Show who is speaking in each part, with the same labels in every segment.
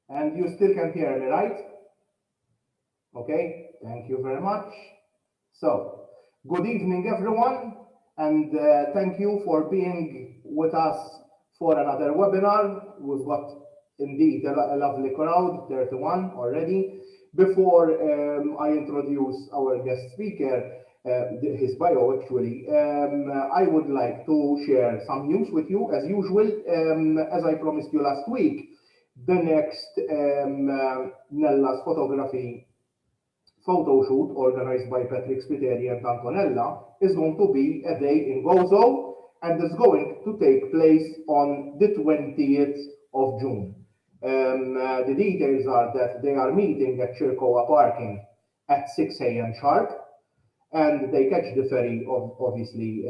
Speaker 1: And you still can hear me, right? Okay, thank you very much. So, good evening, everyone, and thank you for being with us for another webinar. We've got indeed a lovely crowd, 31 already. Before I introduce our guest speaker, his bio actually, I would like to share some news with you as usual. As I promised you last week, the next Nella's photography photo shoot organized by Patrick Spiteri and Antonella is going to be a day in Gozo and is going to take place on the 20th of June. The details are that they are meeting at Chircoa parking at 6 a.m. sharp, and they catch the ferry obviously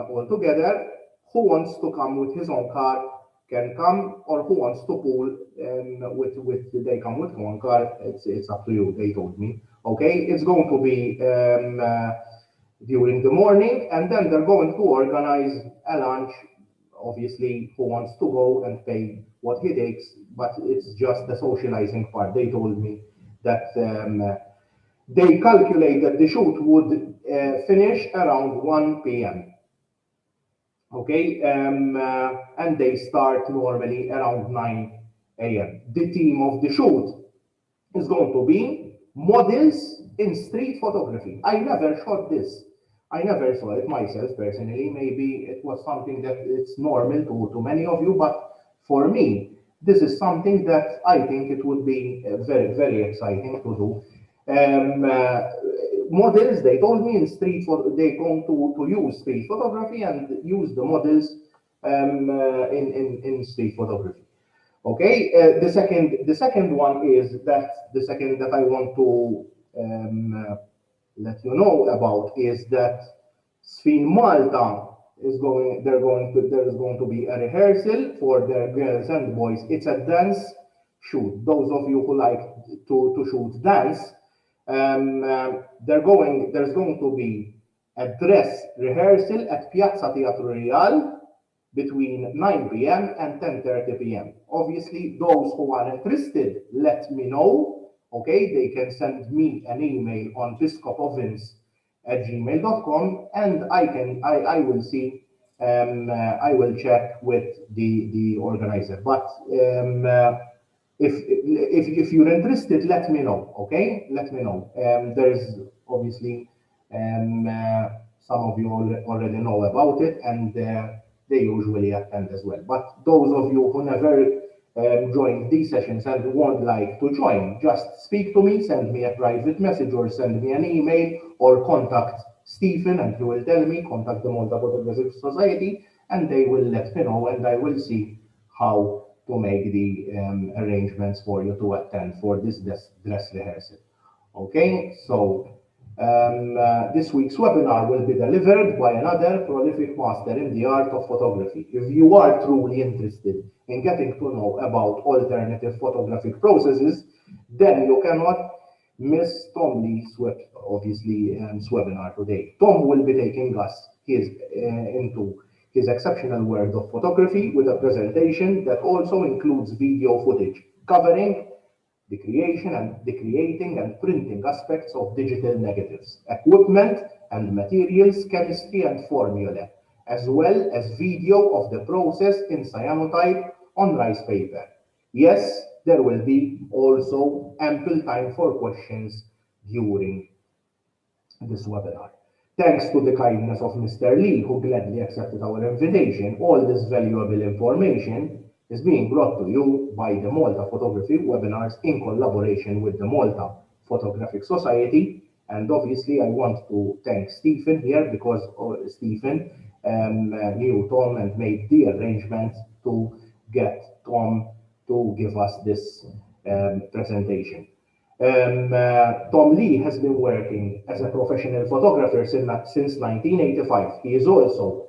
Speaker 1: all together. Who wants to come with his own car can come, or who wants to pool with they come with one car. It's up to you. They told me. Okay, it's going to be during the morning, and then they're going to organize a lunch. Obviously, who wants to go and pay what he takes, but it's just the socializing part. They told me that they calculate that the shoot would finish around 1 p.m. Okay, and they start normally around 9 a.m. The theme of the shoot is going to be models in street photography. I never shot this. I never saw it myself personally. Maybe it was something that it's normal to many of you, but for me, this is something that I think it would be very, very exciting to do. Models, they told me in street photo, they're going to use street photography and use the models in street photography. Okay, the second one is that the second that I want to let you know about is that in Malta there is going to be a rehearsal for their girls and boys. It's a dance shoot. Those of you who like to shoot dance, there's going to be a dress rehearsal at Piazza Teatro Real between 9 p.m. and 10:30 p.m. Obviously, those who are interested, let me know. Okay, they can send me an email on piscopovins@gmail.com, and I will see, I will check with the organizer. But if you're interested, let me know. Okay, let me know. There's obviously some of you already know about it, and they usually attend as well. But those of you who never joined these sessions and would like to join, just speak to me, send me a private message, or send me an email, or contact Stephen, and he will tell me, contact the Malta Photographic Society, and they will let me know, and I will see how to make the arrangements for you to attend for this dress rehearsal. Okay, so this week's webinar will be delivered by another prolific master in the art of photography. If you are truly interested in getting to know about alternative photographic processes, then you cannot miss Tom Lee's webinar today. Tom will be taking us into his exceptional world of photography with a presentation that also includes video footage covering the creating and printing aspects of digital negatives, equipment and materials, chemistry and formula, as well as video of the process in cyanotype on rice paper. Yes, there will be also ample time for questions during this webinar. Thanks to the kindness of Mr. Lee, who gladly accepted our invitation, all this valuable information is being brought to you by the Malta Photography Webinars in collaboration with the Malta Photographic Society. And obviously, I want to thank Stephen here because Stephen knew Tom and made the arrangements to get Tom to give us this presentation. Tom Lee has been working as a professional photographer since 1985. He is also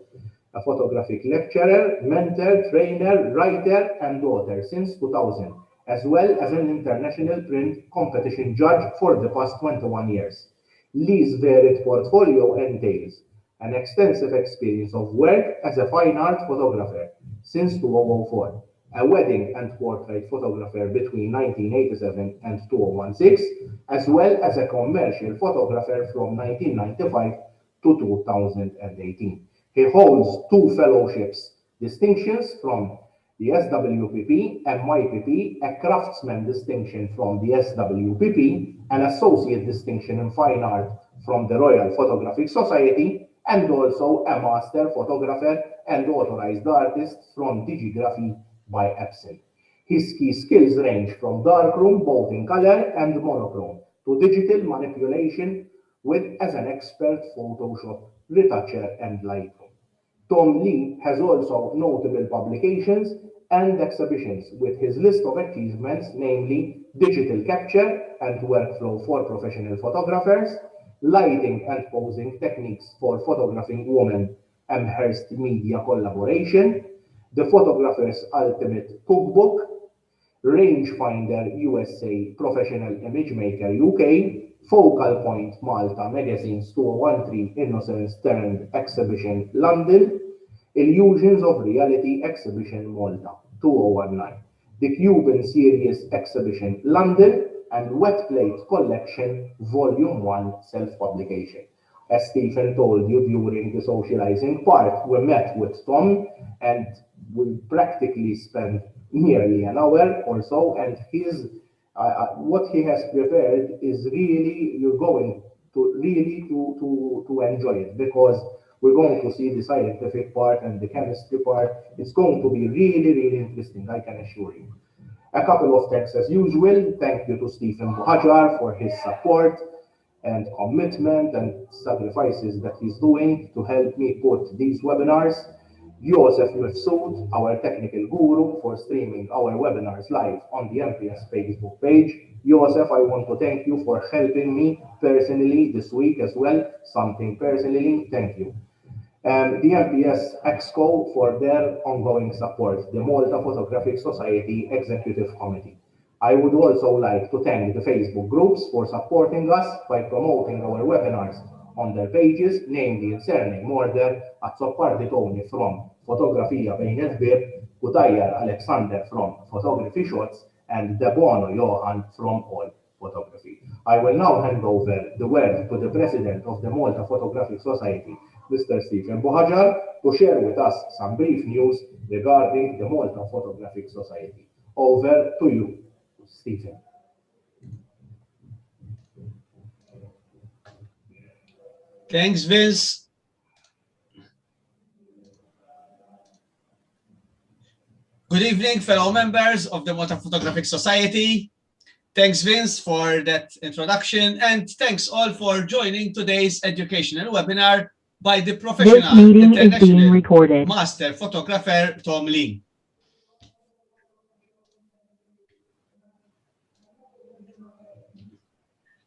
Speaker 1: a photographic lecturer, mentor, trainer, writer, and author since 2000, as well as an international print competition judge for the past 21 years. Lee's varied portfolio entails an extensive experience of work as a fine art photographer since 2004, a wedding and portrait photographer between 1987 and 2016, as well as a commercial photographer from 1995 to 2018. He holds two fellowships distinctions from the SWPP and MIPP, a Craftsman distinction from the SWPP, an associate distinction in fine art from the Royal Photographic Society, and also a master photographer and authorized artist from Digigraphie by Epson. His key skills range from darkroom, both in color and monochrome, to digital manipulation with as an expert Photoshop, retoucher, and Lightroom. Tom Lee has also notable publications and exhibitions with his list of achievements, namely digital capture and workflow for professional photographers, lighting and posing techniques for photographing women, Amherst Media Collaboration, the Photographer's Ultimate Cookbook, Rangefinder USA Professional Image Maker UK, Focal Point Malta Magazines 2013 Innocence Turned Exhibition London, Illusions of Reality Exhibition Malta 2019, the Cuban Series Exhibition London, and Wet Plate Collection Volume 1 self-publication. As Stephen told you during the socializing part, we met with Tom and we practically spent nearly an hour or so, and what he has prepared is really, you're going to really to enjoy it, because we're going to see the scientific part and the chemistry part. It's going to be really, really interesting, I can assure you. A couple of thanks as usual. Thank you to Stephen Buhajar for his support and commitment and sacrifices that he's doing to help me put these webinars. Joseph Mifsud, our technical guru, for streaming our webinars live on the MPS Facebook page. Joseph, I want to thank you for helping me personally this week as well. Something personally, thank you. The MPS Exco for their ongoing support, the Malta Photographic Society Executive Committee. I would also like to thank the Facebook groups for supporting us by promoting our webinars on their pages, namely in surname order, Azzopardi Tony from Fotografija Bejn il-Ħbieb, Kutajjar Alexander from Photography Shots, and Debono Johan from All Photography. I will now hand over the word to the President of the Malta Photographic Society, Mr. Stephen Buhajar, to share with us some brief news regarding the Malta Photographic Society. Over to you, Stephen.
Speaker 2: Thanks, Vince. Good evening, fellow members of the Malta Photographic Society. Thanks, Vince, for that introduction, and thanks all for joining today's educational webinar by the professional international master photographer Tom Lee.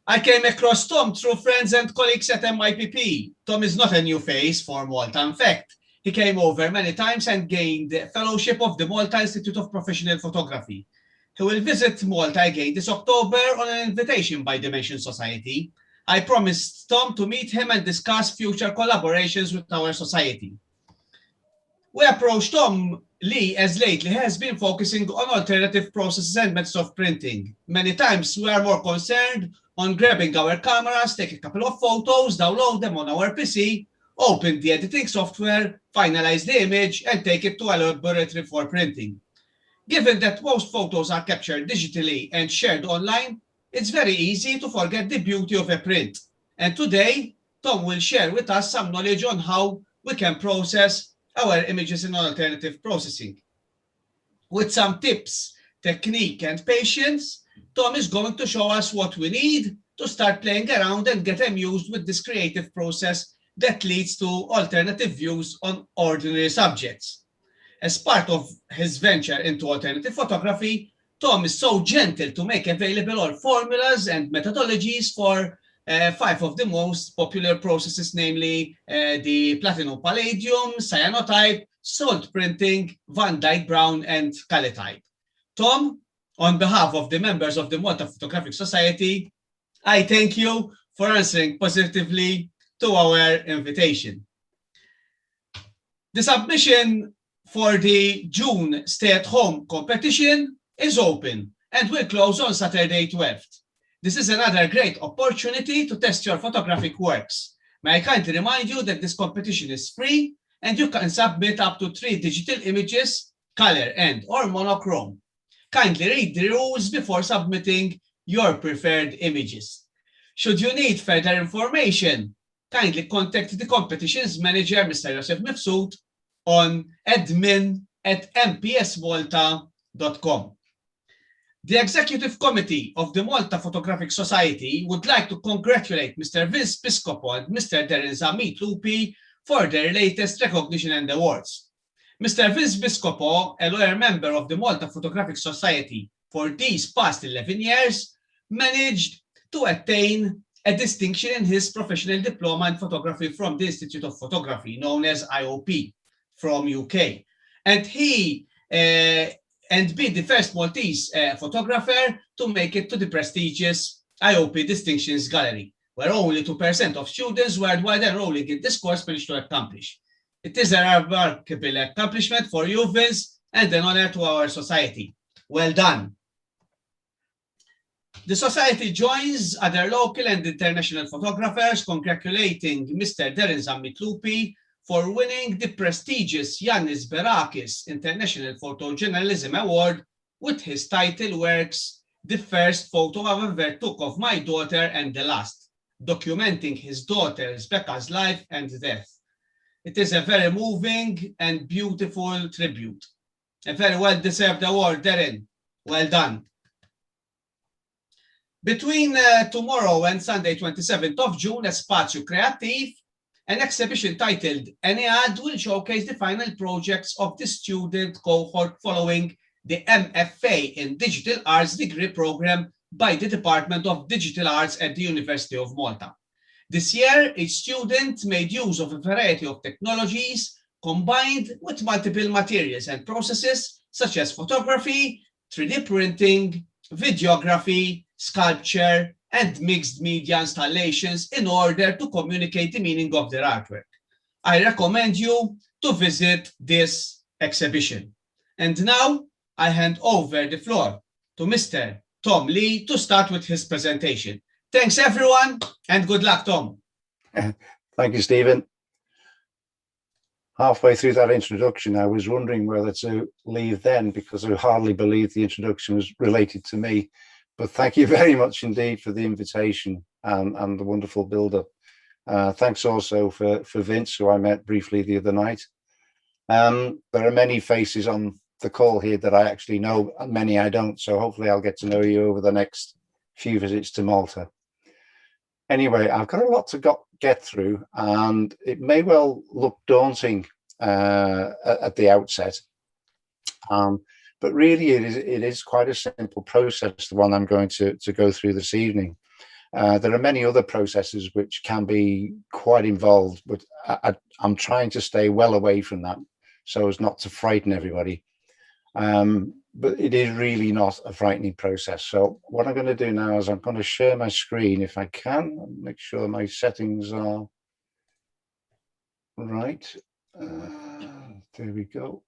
Speaker 2: I came across Tom through friends and colleagues at MIPP. Tom is not a new face for Malta. In fact, he came over many times and gained the fellowship of the Malta Institute of Professional Photography. He will visit Malta again this October on an invitation by the mentioned society. I promised Tom to meet him and discuss future collaborations with our society. We approached Tom Lee as lately has been focusing on alternative processes and methods of printing. Many times we are more concerned on grabbing our cameras, take a couple of photos, download them on our PC, open the editing software, finalize the image, and take it to a laboratory for printing. Given that most photos are captured digitally and shared online, it's very easy to forget the beauty of a print. And today, Tom will share with us some knowledge on how we can process our images in alternative processing. With some tips, technique, and patience, Tom is going to show us what we need to start playing around and get amused with this creative process that leads to alternative views on ordinary subjects. As part of his venture into alternative photography, Tom is so gentle to make available all formulas and methodologies for 5 of the most popular processes, namely the Platinum Palladium, Cyanotype, salt printing, Van Dyke Brown, and Calitype. Tom, on behalf of the members of the Malta Photographic Society, I thank you for answering positively to our invitation. The submission for the June stay-at-home competition is open and will close on Saturday 12th. This is another great opportunity to test your photographic works. May I kindly remind you that this competition is free and you can submit up to 3 digital images, color and or monochrome. Kindly read the rules before submitting your preferred images. Should you need further information, kindly contact the competition's manager, Mr. Joseph Mifsud, on admin@mpsmalta.com. The Executive Committee of the Malta Photographic Society would like to congratulate Mr. Vince Piscopo and Mr. Darren Zamit-Lupi for their latest recognition and awards. Mr. Vince Piscopo, a loyal member of the Malta Photographic Society for these past 11 years, managed to attain a distinction in his professional diploma in photography from the Institute of Photography, known as IOP, from UK. And he and be the first Maltese photographer to make it to the prestigious IOP Distinctions Gallery, where only 2% of students worldwide enrolling in this course managed to accomplish. It is a remarkable accomplishment for you, Vince, and an honor to our society. Well done. The society joins other local and international photographers congratulating Mr. Darren Zamit-Lupi for winning the prestigious Yannis Berakis International Photojournalism Award with his title works, The First Photo I Ever Took of My Daughter and the Last, documenting his daughter Rebecca's life and death. It is a very moving and beautiful tribute. A very well-deserved award, Darren. Well done. Between tomorrow and Sunday, 27th of June, at Spazio Creative, an exhibition titled ENEAD will showcase the final projects of the student cohort following the MFA in Digital Arts degree program by the Department of Digital Arts at the University of Malta. This year, each student made use of a variety of technologies combined with multiple materials and processes such as photography, 3D printing, videography, sculpture, and mixed media installations in order to communicate the meaning of their artwork. I recommend you to visit this exhibition. And now I hand over the floor to Mr. Tom Lee to start with his presentation. Thanks everyone and good luck, Tom.
Speaker 3: Thank you, Stephen. Halfway through that introduction, I was wondering whether to leave then because I hardly believed the introduction was related to me. But thank you very much indeed for the invitation and the wonderful build-up. Thanks also for Vince, who I met briefly the other night. There are many faces on the call here that I actually know, and many I don't. So hopefully I'll get to know you over the next few visits to Malta. Anyway, I've got a lot to get through, and it may well look daunting at the outset. But really, it is quite a simple process, the one I'm going to go through this evening. There are many other processes which can be quite involved, but I'm trying to stay well away from that so as not to frighten everybody. But it is really not a frightening process. So what I'm going to do now is I'm going to share my screen if I can, make sure my settings are right. There we go.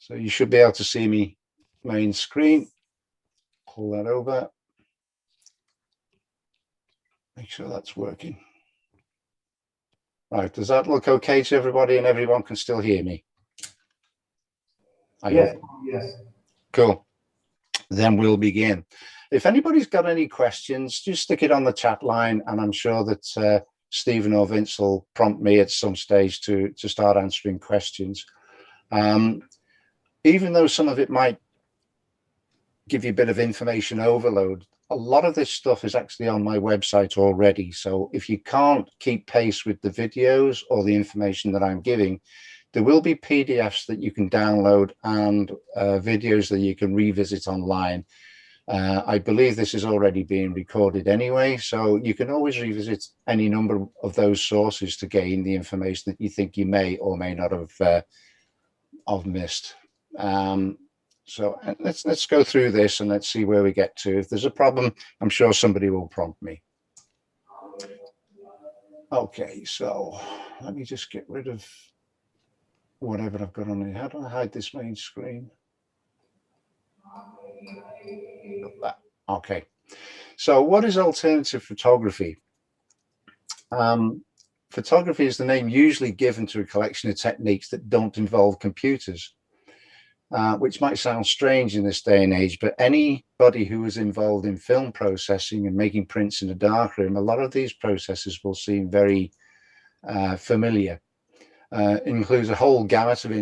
Speaker 3: So you should be able to see me main screen. Pull that over. Make sure that's working. Right, does that look okay to everybody and everyone can still hear me?
Speaker 1: Yes.
Speaker 3: Cool. Then we'll begin. If anybody's got any questions, just stick it on the chat line and I'm sure that Stephen or Vince will prompt me at some stage to start answering questions. Even though some of it might give you a bit of information overload, a lot of this stuff is actually on my website already. So if you can't keep pace with the videos or the information that I'm giving, there will be PDFs that you can download and videos that you can revisit online. I believe this is already being recorded anyway, so you can always revisit any number of those sources to gain the information that you think you may or may not have missed. So let's go through this and let's see where we get to. If there's a problem, I'm sure somebody will prompt me. Okay, so let me just get rid of whatever I've got on here. How do I hide this main screen? Okay. So what is alternative photography? Photography is the name usually given to a collection of techniques that don't involve computers, which might sound strange in this day and age, but anybody who is involved in film processing and making prints in a darkroom, a lot of these processes will seem very familiar. It includes a whole gamut of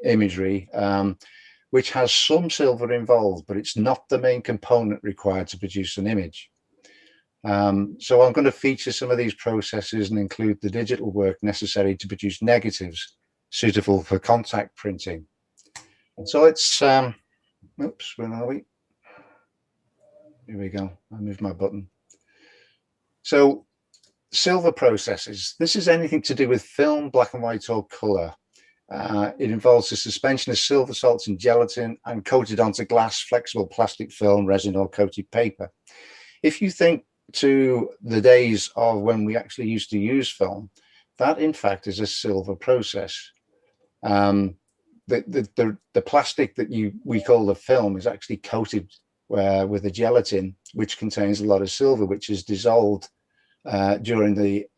Speaker 3: imagery, which has some silver involved, but it's not the main component required to produce an image. So I'm going to feature some of these processes and include the digital work necessary to produce negatives suitable for contact printing. So let's, oops, where are we? Here we go. I moved my button. So silver processes. This is anything to do with film, black and white, or color. It involves the suspension of silver salts in gelatin and coated onto glass, flexible plastic film, resin, or coated paper. If you think to the days of when we actually used to use film, that in fact is a silver process. The plastic that we call the film is actually coated with a gelatin, which contains a lot of silver, which is dissolved during the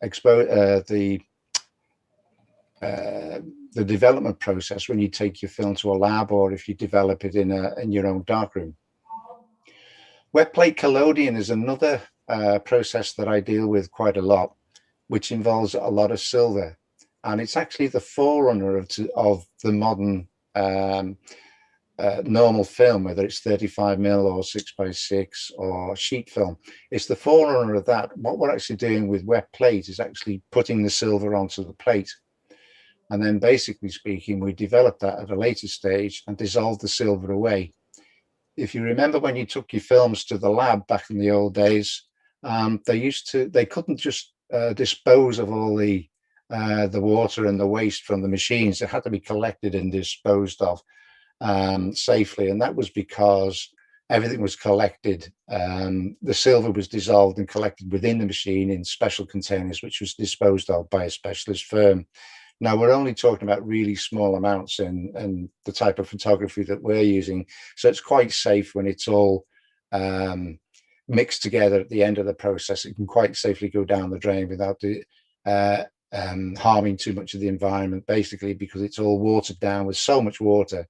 Speaker 3: development process when you take your film to a lab, or if you develop it in your own darkroom. Wet plate collodion is another process that I deal with quite a lot, which involves a lot of silver, and it's actually the forerunner of the modern normal film, whether it's 35mm or 6x6 or sheet film. It's the forerunner of that. What we're actually doing with wet plate is actually putting the silver onto the plate, and then basically speaking, we developed that at a later stage and dissolved the silver away. If you remember when you took your films to the lab back in the old days, they couldn't just dispose of all the water and the waste from the machines. It had to be collected and disposed of safely, and that was because everything was collected. The silver was dissolved and collected within the machine in special containers, which was disposed of by a specialist firm. Now, we're only talking about really small amounts in the type of photography that we're using, so it's quite safe when it's all mixed together at the end of the process. It can quite safely go down the drain without harming too much of the environment, basically because it's all watered down with so much water,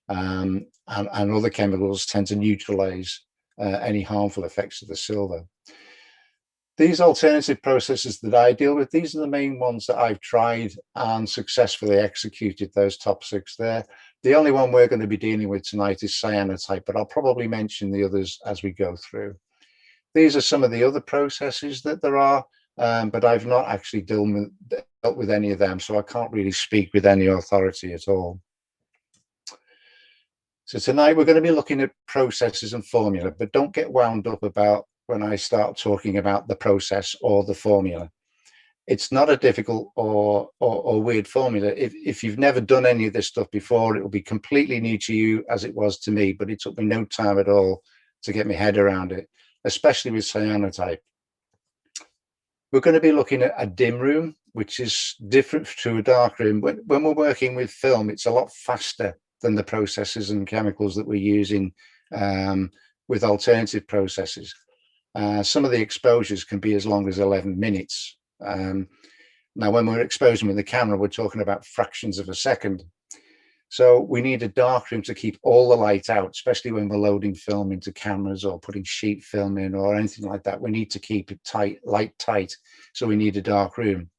Speaker 3: and other chemicals tend to neutralize any harmful effects of the silver. These alternative processes that I deal with, these are the main ones that I've tried and successfully executed, those top 6 there. The only one we're going to be dealing with tonight is cyanotype, but I'll probably mention the others as we go through. These are some of the other processes that there are, but I've not actually dealt with any of them, so I can't really speak with any authority at all. So tonight we're going to be looking at processes and formula, but don't get wound up about when I start talking about the process or the formula. It's not a difficult or weird formula. If you've never done any of this stuff before, it will be completely new to you, as it was to me, but it took me no time at all to get my head around it, especially with cyanotype. We're going to be looking at a dim room, which is different to a dark room. When we're working with film, it's a lot faster than the processes and chemicals that we're using with alternative processes. Some of the exposures can be as long as 11 minutes. Now, when we're exposing with the camera, we're talking about fractions of a second. So we need a darkroom to keep all the light out, especially when we're loading film into cameras or putting sheet film in or anything like that. We need to keep it tight, light tight. So we need a dark room.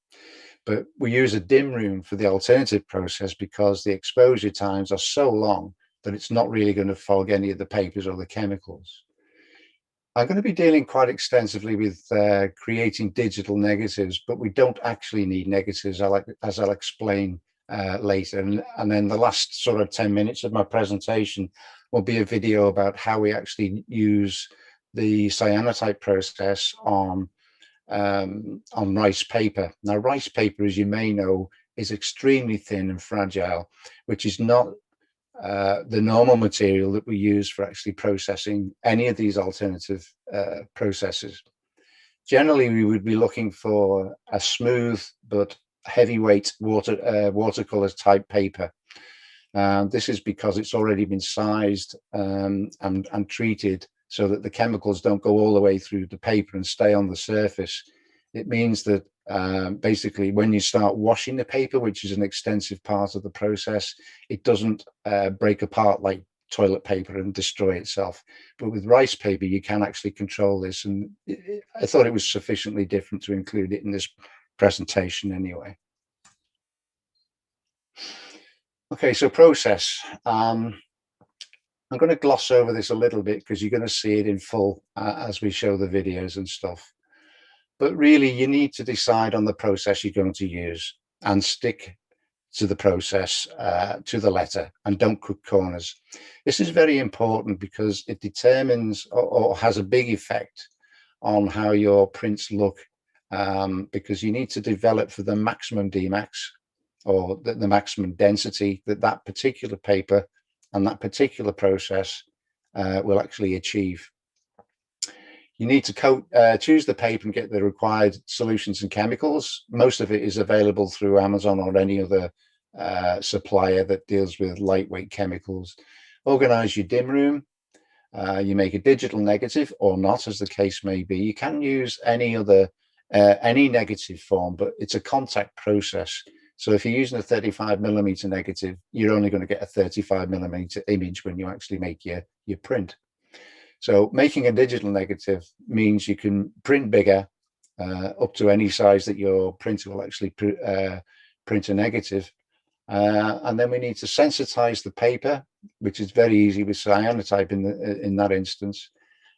Speaker 3: But we use a dim room for the alternative process because the exposure times are so long that it's not really going to fog any of the papers or the chemicals. I'm going to be dealing quite extensively with creating digital negatives, but we don't actually need negatives, as I'll explain later. And then the last sort of 10 minutes of my presentation will be a video about how we actually use the cyanotype process on rice paper. Now, rice paper, as you may know, is extremely thin and fragile, which is not the normal material that we use for actually processing any of these alternative processes. Generally, we would be looking for a smooth but heavyweight watercolor type paper. This is because it's already been sized and treated so that the chemicals don't go all the way through the paper and stay on the surface. It means that basically when you start washing the paper, which is an extensive part of the process, it doesn't break apart like toilet paper and destroy itself. But with rice paper, you can actually control this. And I thought it was sufficiently different to include it in this presentation anyway. Okay, so process. I'm going to gloss over this a little bit because you're going to see it in full as we show the videos and stuff. But really, you need to decide on the process you're going to use and stick to the process to the letter, and don't cut corners. This is very important because it determines or has a big effect on how your prints look, because you need to develop for the maximum Dmax, or the maximum density that particular paper and that particular process will actually achieve. You need to choose the paper and get the required solutions and chemicals. Most of it is available through Amazon or any other supplier that deals with lightweight chemicals. Organize your dim room. You make a digital negative or not, as the case may be. You can use any other any negative form, but it's a contact process. So if you're using a 35mm negative, you're only going to get a 35mm image when you actually make your print. So making a digital negative means you can print bigger up to any size that your printer will actually print a negative. And then we need to sensitize the paper, which is very easy with cyanotype in that instance.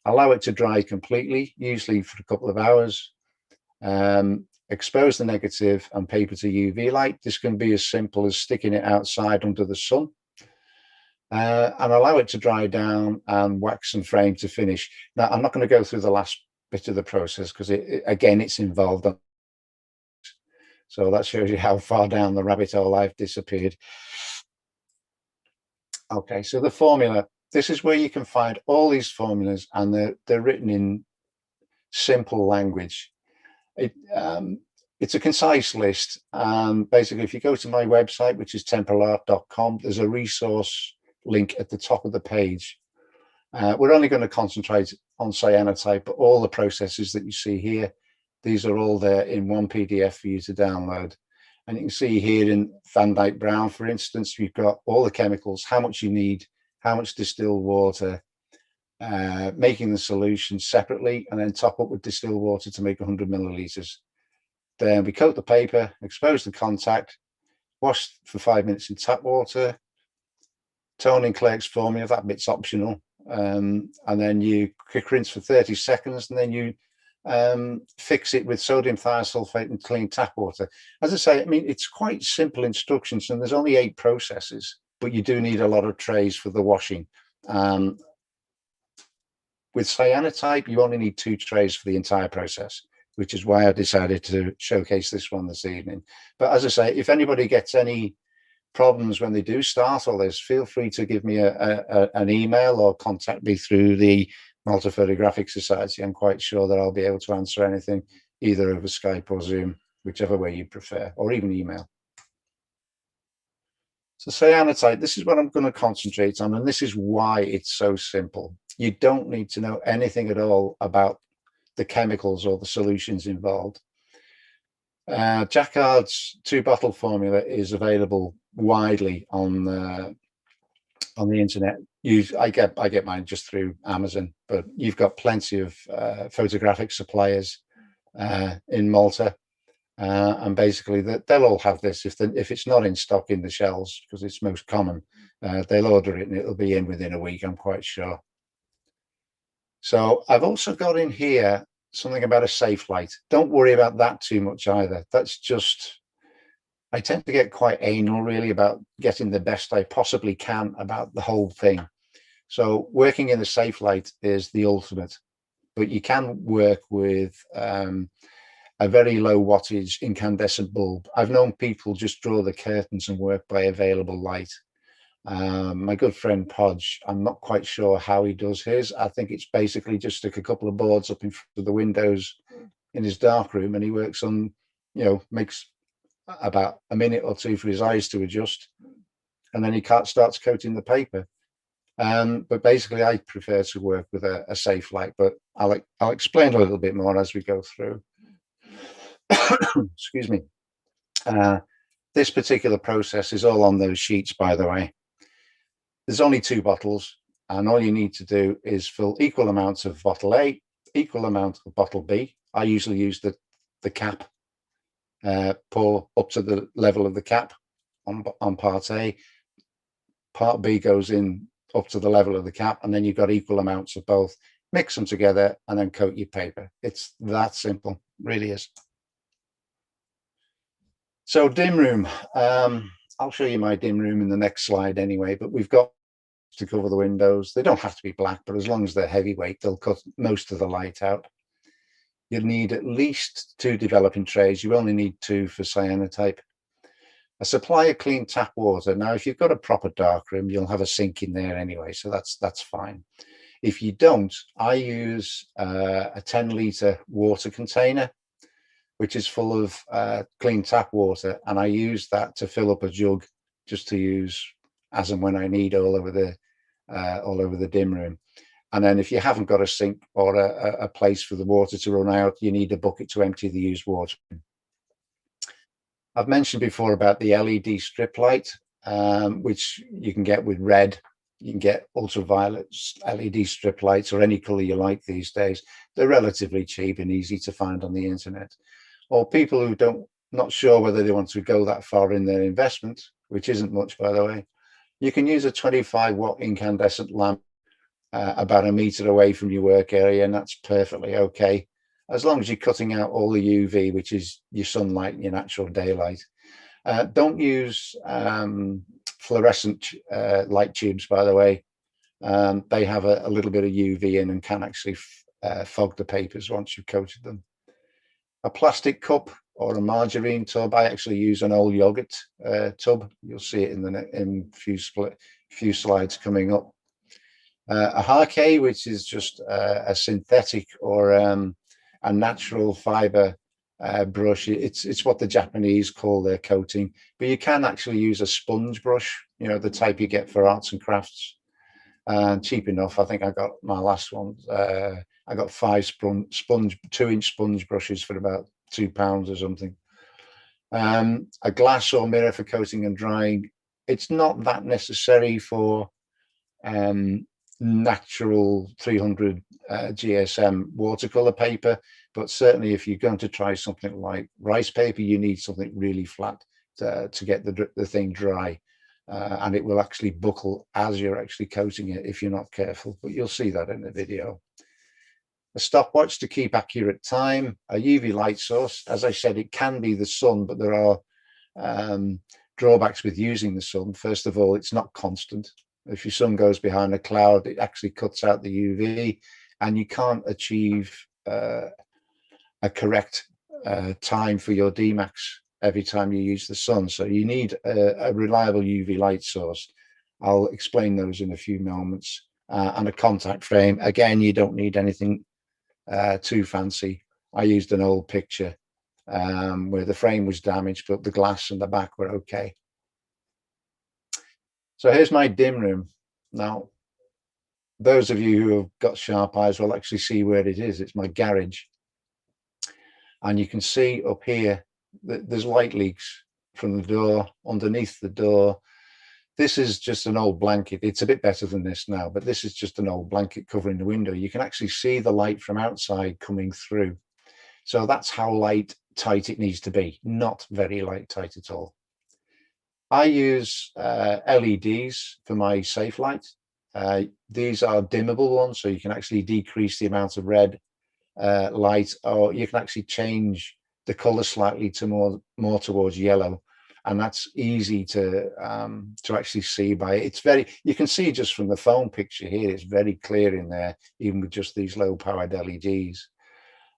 Speaker 3: Allow it to dry completely, usually for a couple of hours. Expose the negative and paper to UV light. This can be as simple as sticking it outside under the sun. And allow it to dry down and wax and frame to finish. Now, I'm not going to go through the last bit of the process because again, it's involved. So that shows you how far down the rabbit hole I've disappeared. Okay, so the formula. This is where you can find all these formulas, and they're written in simple language. It's a concise list. Basically, if you go to my website, which is temporalart.com, there's a resource link at the top of the page. We're only going to concentrate on cyanotype, but all the processes that you see here, these are all there in one PDF for you to download. And you can see here in Van Dyke Brown, for instance, we've got all the chemicals, how much you need, how much distilled water, making the solution separately, and then top up with distilled water to make 100 milliliters. Then we coat the paper, expose the contact, wash for 5 minutes in tap water, tone in Clerk's formula, that bit's optional. And then you quick rinse for 30 seconds, and then you fix it with sodium thiosulfate and clean tap water. As I say, I mean, it's quite simple instructions, and there's only 8 processes, but you do need a lot of trays for the washing. With cyanotype, you only need 2 trays for the entire process, which is why I decided to showcase this one this evening. But as I say, if anybody gets any problems when they do start all this, feel free to give me an email or contact me through the Malta Photographic Society. I'm quite sure that I'll be able to answer anything either over Skype or Zoom, whichever way you prefer, or even email. So cyanotype, this is what I'm going to concentrate on, and this is why it's so simple. You don't need to know anything at all about the chemicals or the solutions involved. Jacquard's 2-bottle formula is available widely on the internet. I get mine just through Amazon, but you've got plenty of photographic suppliers in Malta, and basically they'll all have this. If it's not in stock in the shelves, because it's most common, they'll order it and it'll be in within a week, I'm quite sure. So I've also got in here something about a safe light. Don't worry about that too much either. That's just, I tend to get quite anal really about getting the best I possibly can about the whole thing. So working in the safe light is the ultimate, but you can work with a very low wattage incandescent bulb. I've known people just draw the curtains and work by available light. My good friend Podge, I'm not quite sure how he does his. I think it's basically just stick a couple of boards up in front of the windows in his dark room, and he works on, makes about a minute or two for his eyes to adjust, and then he starts coating the paper. But basically, I prefer to work with a safe light, but I'll explain a little bit more as we go through. Excuse me. This particular process is all on those sheets, by the way. There's only 2 bottles, and all you need to do is fill equal amounts of bottle A, equal amount of bottle B. I usually use the cap, pour up to the level of the cap on part A. Part B goes in up to the level of the cap, and then you've got equal amounts of both. Mix them together and then coat your paper. It's that simple, really is. So dim room, I'll show you my dim room in the next slide anyway, but we've got to cover the windows. They don't have to be black, but as long as they're heavyweight, they'll cut most of the light out. You'll need at least 2 developing trays. You only need 2 for cyanotype. A supply of clean tap water. Now, if you've got a proper dark room, you'll have a sink in there anyway, so that's fine. If you don't, I use a 10-litre water container, which is full of clean tap water, and I use that to fill up a jug just to use as and when I need all over the dim room. And then if you haven't got a sink or a place for the water to run out, you need a bucket to empty the used water. I've mentioned before about the LED strip light, which you can get with red. You can get ultraviolet LED strip lights or any color you like these days. They're relatively cheap and easy to find on the internet. Or people who not sure whether they want to go that far in their investment, which isn't much, by the way, you can use a 25-watt incandescent lamp about a meter away from your work area, and that's perfectly okay, as long as you're cutting out all the UV, which is your sunlight and your natural daylight. Don't use fluorescent light tubes, by the way. They have a little bit of UV in and can actually fog the papers once you've coated them. A plastic cup or a margarine tub. I actually use an old yogurt tub. You'll see it in few slides coming up. A hake, which is just a synthetic or a natural fiber brush. It's what the Japanese call their coating, but you can actually use a sponge brush, you know, the type you get for arts and crafts. Cheap enough. I think I got my last one. I got 5 2-inch sponge brushes for about £2 or something. A glass or mirror for coating and drying. It's not that necessary for natural 300 GSM watercolor paper, but certainly if you're going to try something like rice paper, you need something really flat to get the thing dry. And it will actually buckle as you're actually coating it if you're not careful, but you'll see that in the video. A stopwatch to keep accurate time, a UV light source. As I said, it can be the sun, but there are drawbacks with using the sun. First of all, it's not constant. If your sun goes behind a cloud, it actually cuts out the UV, and you can't achieve a correct time for your Dmax every time you use the sun. So you need a reliable UV light source. I'll explain those in a few moments. And a contact frame. Again, you don't need anything too fancy. I used an old picture where the frame was damaged, but the glass and the back were okay. So here's my dim room. Now, those of you who have got sharp eyes will actually see where it is. It's my garage. And you can see up here that there's light leaks from the door, underneath the door. This is just an old blanket. It's a bit better than this now, but this is just an old blanket covering the window. You can actually see the light from outside coming through. So that's how light tight it needs to be. Not very light tight at all. I use LEDs for my safe light. These are dimmable ones, so you can actually decrease the amount of red light, or you can actually change the color slightly to more towards yellow, and that's easy to actually see by it. It's very, you can see just from the phone picture here, it's very clear in there, even with just these low powered LEDs.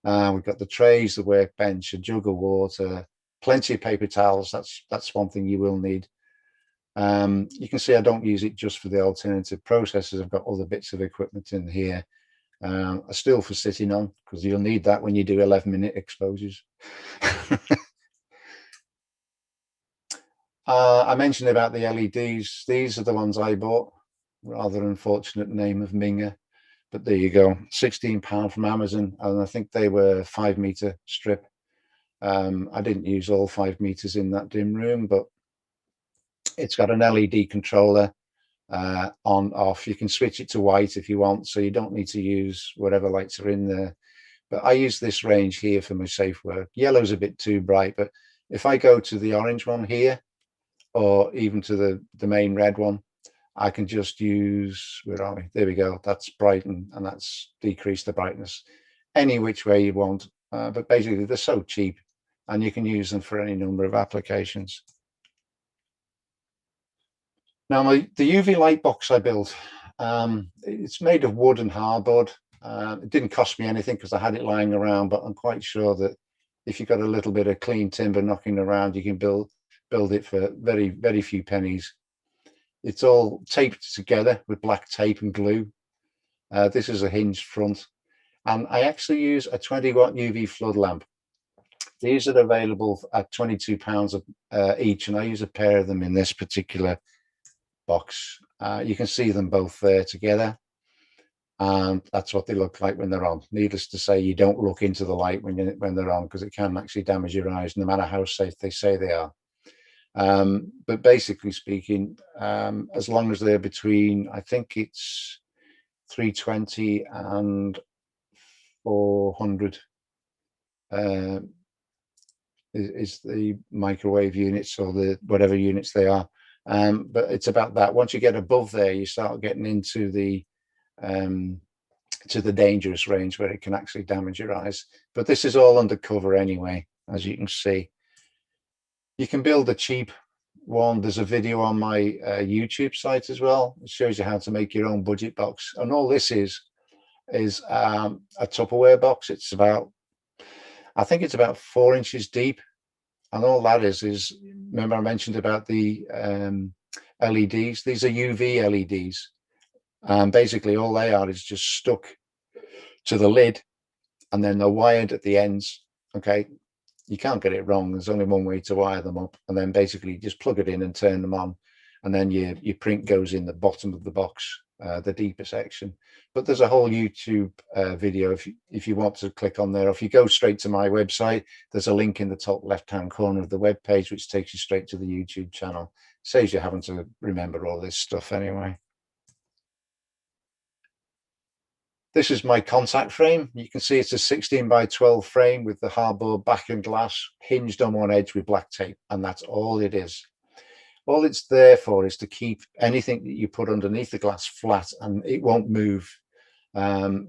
Speaker 3: We've got the trays, the workbench, a jug of water, plenty of paper towels. That's one thing you will need. You can see I don't use it just for the alternative processes. I've got other bits of equipment in here. A stool for sitting on, because you'll need that when you do 11-minute exposures. I mentioned about the LEDs. These are the ones I bought. Rather unfortunate name of Minger, but there you go. £16 from Amazon, and I think they were 5-meter strip. I didn't use all 5 meters in that dim room, but it's got an LED controller, on, off. You can switch it to white if you want, so you don't need to use whatever lights are in there. But I use this range here for my safe work. Yellow's a bit too bright, but if I go to the orange one here, or even to the main red one, I can just use, where are we? There we go. That's brighten, and that's decrease the brightness any which way you want. But basically they're so cheap, and you can use them for any number of applications. Now the UV light box I built, it's made of wood and hardboard. It didn't cost me anything because I had it lying around, but I'm quite sure that if you've got a little bit of clean timber knocking around, you can build it for very, very few pennies. It's all taped together with black tape and glue. This is a hinged front, and I actually use a 20-watt UV flood lamp. These are available at £22 each, and I use a pair of them in this particular box. You can see them both there together, and that's what they look like when they're on. Needless to say, you don't look into the light when they're on, because it can actually damage your eyes, no matter how safe they say they are. But basically speaking, as long as they're between, I think it's 320 and 400 is the microwave units, or the whatever units they are. But it's about that. Once you get above there, you start getting into the to the dangerous range where it can actually damage your eyes. But this is all undercover anyway, as you can see. You can build a cheap one. There's a video on my YouTube site as well. It shows you how to make your own budget box. And all this is a Tupperware box. It's about, I think it's about 4 inches deep. And all that is remember I mentioned about the LEDs. These are UV LEDs. Basically all they are is just stuck to the lid, and then they're wired at the ends. Okay, you can't get it wrong. There's only one way to wire them up, and then basically you just plug it in and turn them on, and then your print goes in the bottom of the box, the deeper section. But there's a whole YouTube video if you want to click on there. Or if you go straight to my website, there's a link in the top left-hand corner of the web page which takes you straight to the YouTube channel. Saves you having to remember all this stuff anyway. This is my contact frame. You can see it's a 16 by 12 frame with the hardboard back and glass hinged on one edge with black tape, and that's all it is. All it's there for is to keep anything that you put underneath the glass flat, and it won't move.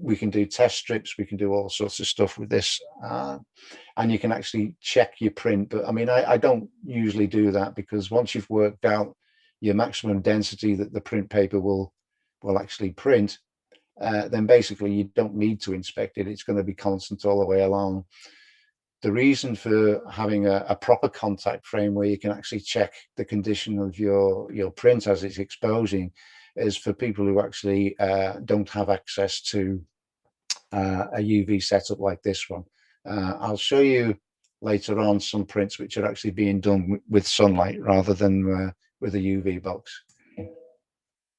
Speaker 3: We can do test strips, we can do all sorts of stuff with this, and you can actually check your print. But I mean, I don't usually do that, because once you've worked out your maximum density that the print paper will actually print, then basically you don't need to inspect it. It's going to be constant all the way along. The reason for having a proper contact frame where you can actually check the condition of your print as it's exposing is for people who actually don't have access to a UV setup like this one. I'll show you later on some prints which are actually being done with sunlight rather than with a UV box.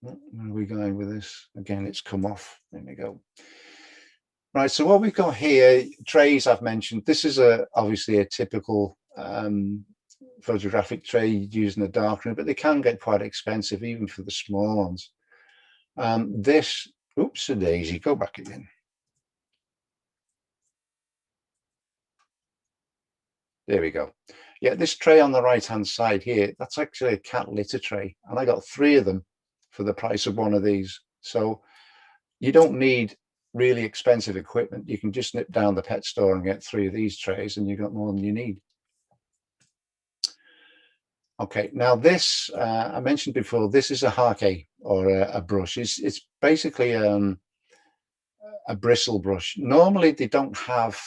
Speaker 3: Where are we going with this? Again, it's come off. There we go. Right, so what we've got here, trays I've mentioned. This is obviously a typical photographic tray used in a darkroom, but they can get quite expensive even for the small ones. This, oops, a daisy, go back again. There we go. Yeah, this tray on the right-hand side here, that's actually a cat litter tray, and I got 3 of them for the price of one of these. So you don't need really expensive equipment. You can just nip down the pet store and get 3 of these trays, and you've got more than you need. Okay, now this I mentioned before, this is a hake, or a brush. It's basically a bristle brush. Normally they don't have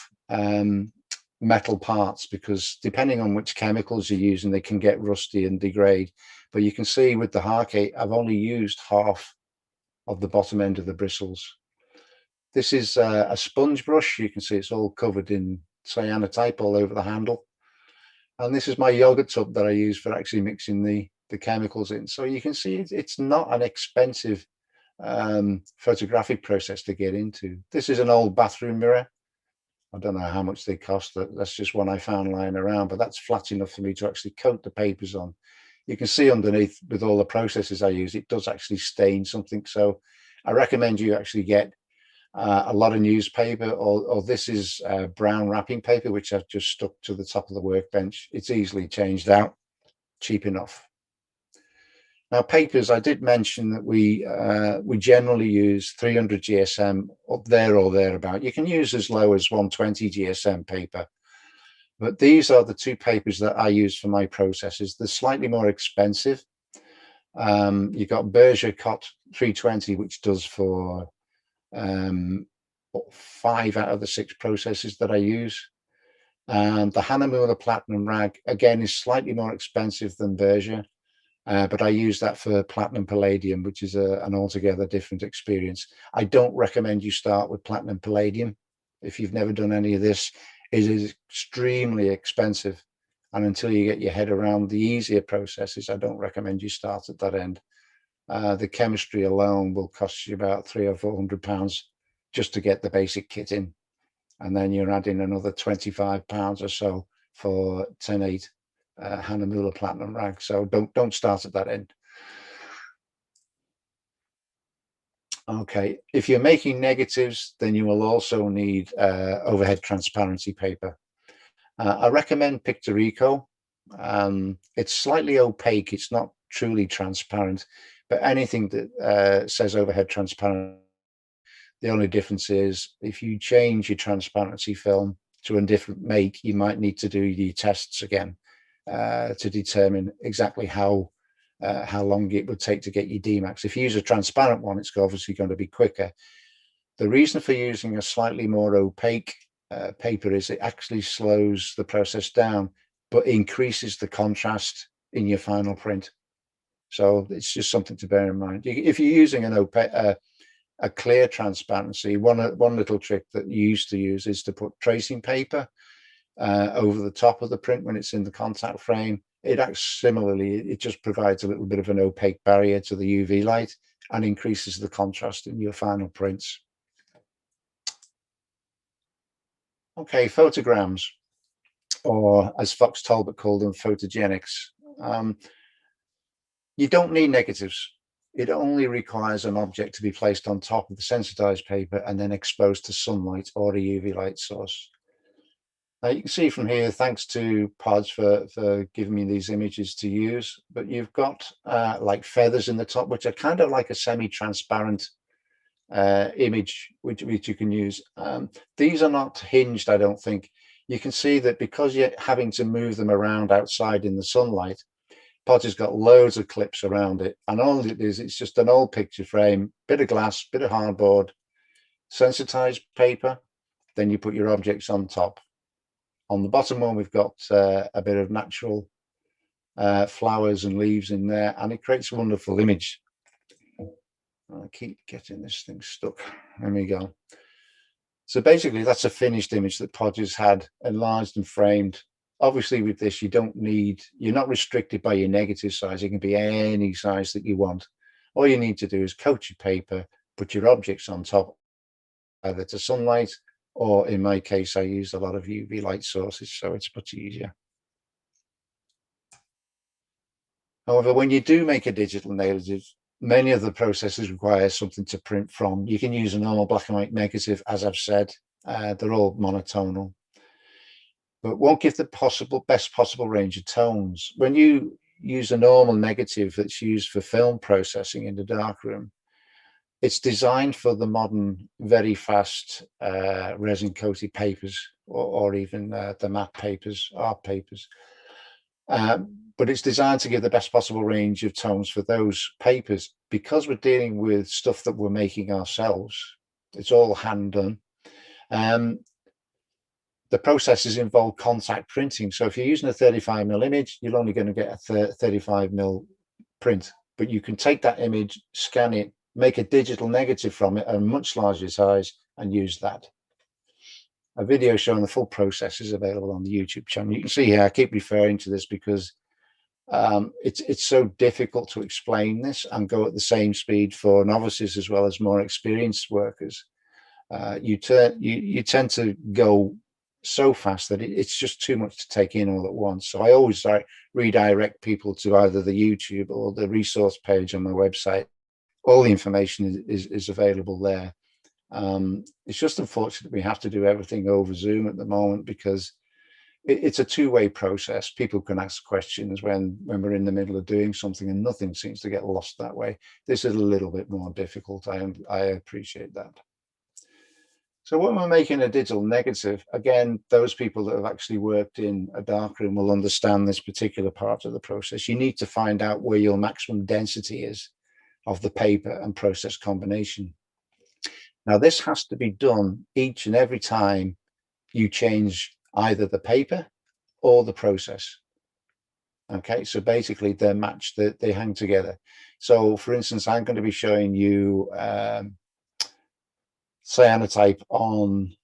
Speaker 3: metal parts, because depending on which chemicals you're using, they can get rusty and degrade. But you can see with the hake, I've only used half of the bottom end of the bristles. This is a sponge brush. You can see it's all covered in cyanotype all over the handle. And this is my yogurt tub that I use for actually mixing the chemicals in. So you can see it's not an expensive photographic process to get into. This is an old bathroom mirror. I don't know how much they cost. That's just one I found lying around, but that's flat enough for me to actually coat the papers on. You can see underneath with all the processes I use, it does actually stain something. So I recommend you actually get a lot of newspaper, or this is brown wrapping paper, which I've just stuck to the top of the workbench. It's easily changed out, cheap enough. Now, papers, I did mention that we generally use 300 GSM up there or thereabout. You can use as low as 120 GSM paper, but these are the two papers that I use for my processes. They're slightly more expensive. You've got Berger Cot 320, which does for 5 out of the 6 processes that I use. And the Hahnemuhle Platinum Rag, again, is slightly more expensive than Berger. But I use that for Platinum Palladium, which is an altogether different experience. I don't recommend you start with Platinum Palladium. If you've never done any of this, it is extremely expensive. And until you get your head around the easier processes, I don't recommend you start at that end. The chemistry alone will cost you about £300 or £400 just to get the basic kit in. And then you're adding another £25 or so for 10/8. Hahnemuhle Platinum Rag. So don't start at that end. Okay, if you're making negatives, then you will also need overhead transparency paper. I recommend Pictorico. It's slightly opaque. It's not truly transparent, but anything that says overhead transparent, the only difference is if you change your transparency film to a different make, you might need to do your tests again. To determine exactly how long it would take to get your DMAX. If you use a transparent one, it's obviously going to be quicker. The reason for using a slightly more opaque paper is it actually slows the process down, but increases the contrast in your final print. So it's just something to bear in mind. If you're using an opaque, a clear transparency, one little trick that you used to use is to put tracing paper over the top of the print when it's in the contact frame. It acts similarly. It just provides a little bit of an opaque barrier to the UV light and increases the contrast in your final prints. Okay, photograms, or as Fox Talbot called them, photogenics. You don't need negatives. It only requires an object to be placed on top of the sensitized paper and then exposed to sunlight or a UV light source. Now you can see from here, thanks to Pods for giving me these images to use, but you've got like feathers in the top, which are kind of like a semi-transparent image, which you can use. These are not hinged, I don't think. You can see that because you're having to move them around outside in the sunlight, Pods has got loads of clips around it. And all it is, it's just an old picture frame, bit of glass, bit of hardboard, sensitized paper, then you put your objects on top. On the bottom one, we've got a bit of natural flowers and leaves in there, and it creates a wonderful image. I keep getting this thing stuck. There we go. So basically, that's a finished image that Podges had enlarged and framed. Obviously, with this, you're not restricted by your negative size. It can be any size that you want. All you need to do is coat your paper, put your objects on top, either to sunlight, or in my case, I use a lot of UV light sources, so it's much easier. However, when you do make a digital negative, many of the processes require something to print from. You can use a normal black and white negative, as I've said. They're all monotonal, but won't give the best possible range of tones. When you use a normal negative that's used for film processing in the darkroom, it's designed for the modern, very fast resin-coated papers, or even the matte papers, art papers. But it's designed to give the best possible range of tones for those papers. Because we're dealing with stuff that we're making ourselves, it's all hand done. The processes involve contact printing. So if you're using a 35mm image, you're only going to get a 35mm print. But you can take that image, scan it, make a digital negative from it, a much larger size, and use that. a video showing the full process is available on the YouTube channel. You can see here, I keep referring to this because it's so difficult to explain this and go at the same speed for novices as well as more experienced workers. You tend to go so fast that it's just too much to take in all at once. So I always redirect people to either the YouTube or the resource page on my website. All the information is available there. It's just unfortunate we have to do everything over Zoom at the moment because it's a two-way process. People can ask questions when we're in the middle of doing something, and nothing seems to get lost that way. This is a little bit more difficult. I appreciate that. So when we're making a digital negative, again, those people that have actually worked in a darkroom will understand this particular part of the process. You need to find out where your maximum density is of the paper and process combination. Now, this has to be done each and every time you change either the paper or the process. Okay, so basically they're matched, they hang together. So for instance, I'm going to be showing you cyanotype on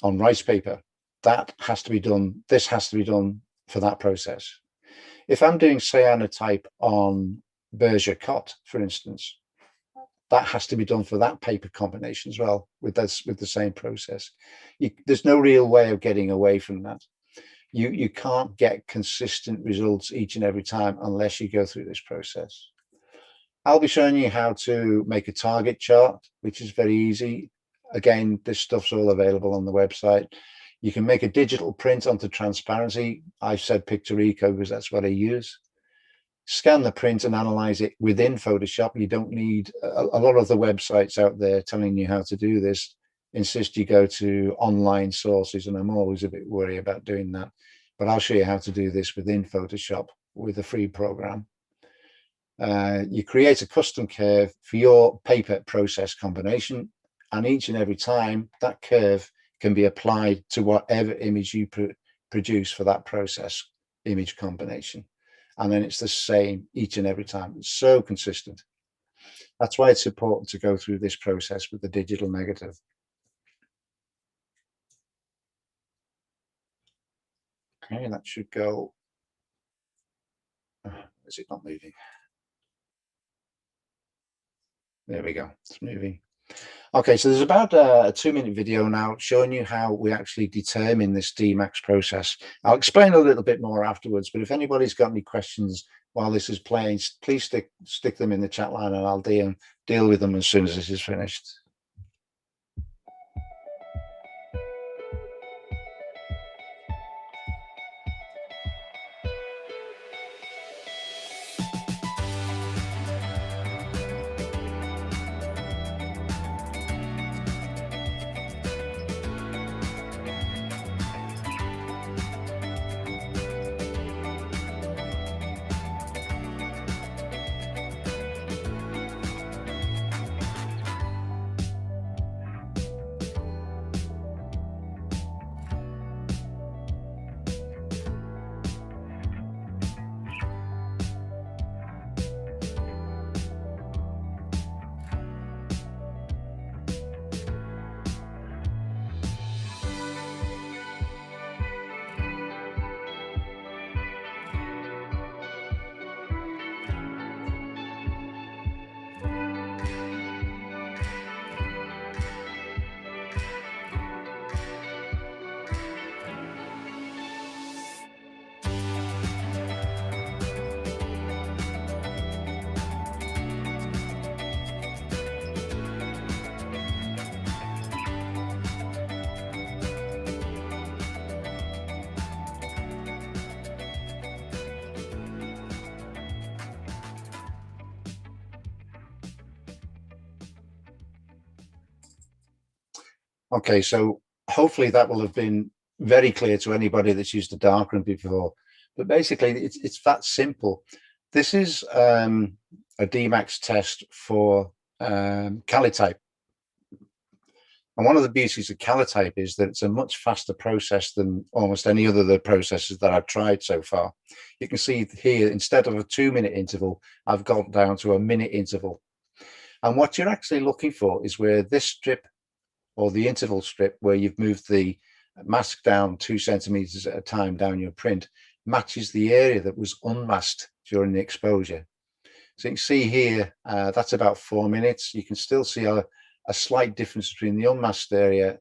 Speaker 3: rice paper. That has to be done. This has to be done for that process. If I'm doing cyanotype on Berger Cot, for instance, that has to be done for that paper combination as well with the same process. There's no real way of getting away from that. You can't get consistent results each and every time unless you go through this process. I'll be showing you how to make a target chart, which is very easy. Again, this stuff's all available on the website. You can make a digital print onto transparency. I've said Pictorico because that's what I use. Scan the print and analyze it within Photoshop. You don't need a lot of the websites out there telling you how to do this. Insist you go to online sources, and I'm always a bit worried about doing that. But I'll show you how to do this within Photoshop with a free program. You create a custom curve for your paper process combination, and each and every time that curve can be applied to whatever image you produce for that process image combination. And then it's the same each and every time. It's so consistent. That's why it's important to go through this process with the digital negative. Okay, that should go. Is it not moving? There we go. It's moving. Okay, so there's about a 2-minute video now showing you how we actually determine this DMAX process. I'll explain a little bit more afterwards, but if anybody's got any questions while this is playing, please stick them in the chat line and I'll deal with them as soon as this is finished. Okay, so hopefully that will have been very clear to anybody that's used a darkroom before. But basically, it's that simple. This is a DMAX test for Cyanotype. And one of the beauties of Cyanotype is that it's a much faster process than almost any other of the processes that I've tried so far. You can see here, instead of a 2-minute interval, I've gone down to a minute interval. And what you're actually looking for is where this strip or the interval strip where you've moved the mask down 2 centimeters at a time down your print, matches the area that was unmasked during the exposure. So you can see here, that's about 4 minutes. You can still see a slight difference between the unmasked area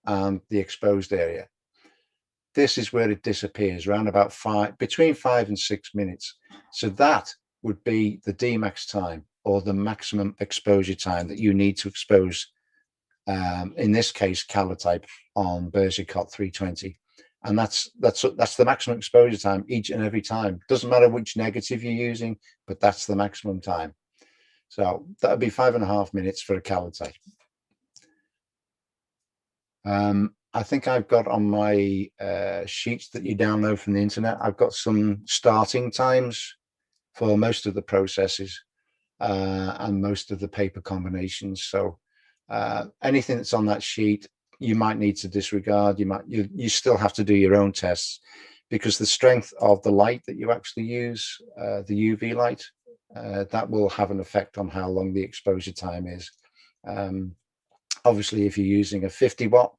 Speaker 3: and the exposed area. This is where it disappears, around about between 5 and 6 minutes. So that would be the Dmax time, or the maximum exposure time that you need to expose, in this case, Cyanotype on Berger-Cott 320. And that's the maximum exposure time each and every time. Doesn't matter which negative you're using, but that's the maximum time. So that would be 5.5 minutes for a Cyanotype. I think I've got on my sheets that you download from the internet, I've got some starting times for most of the processes and most of the paper combinations. So anything that's on that sheet, you might need to disregard. You still have to do your own tests, because the strength of the light that you actually use, the UV light, that will have an effect on how long the exposure time is. Obviously, if you're using a 50-watt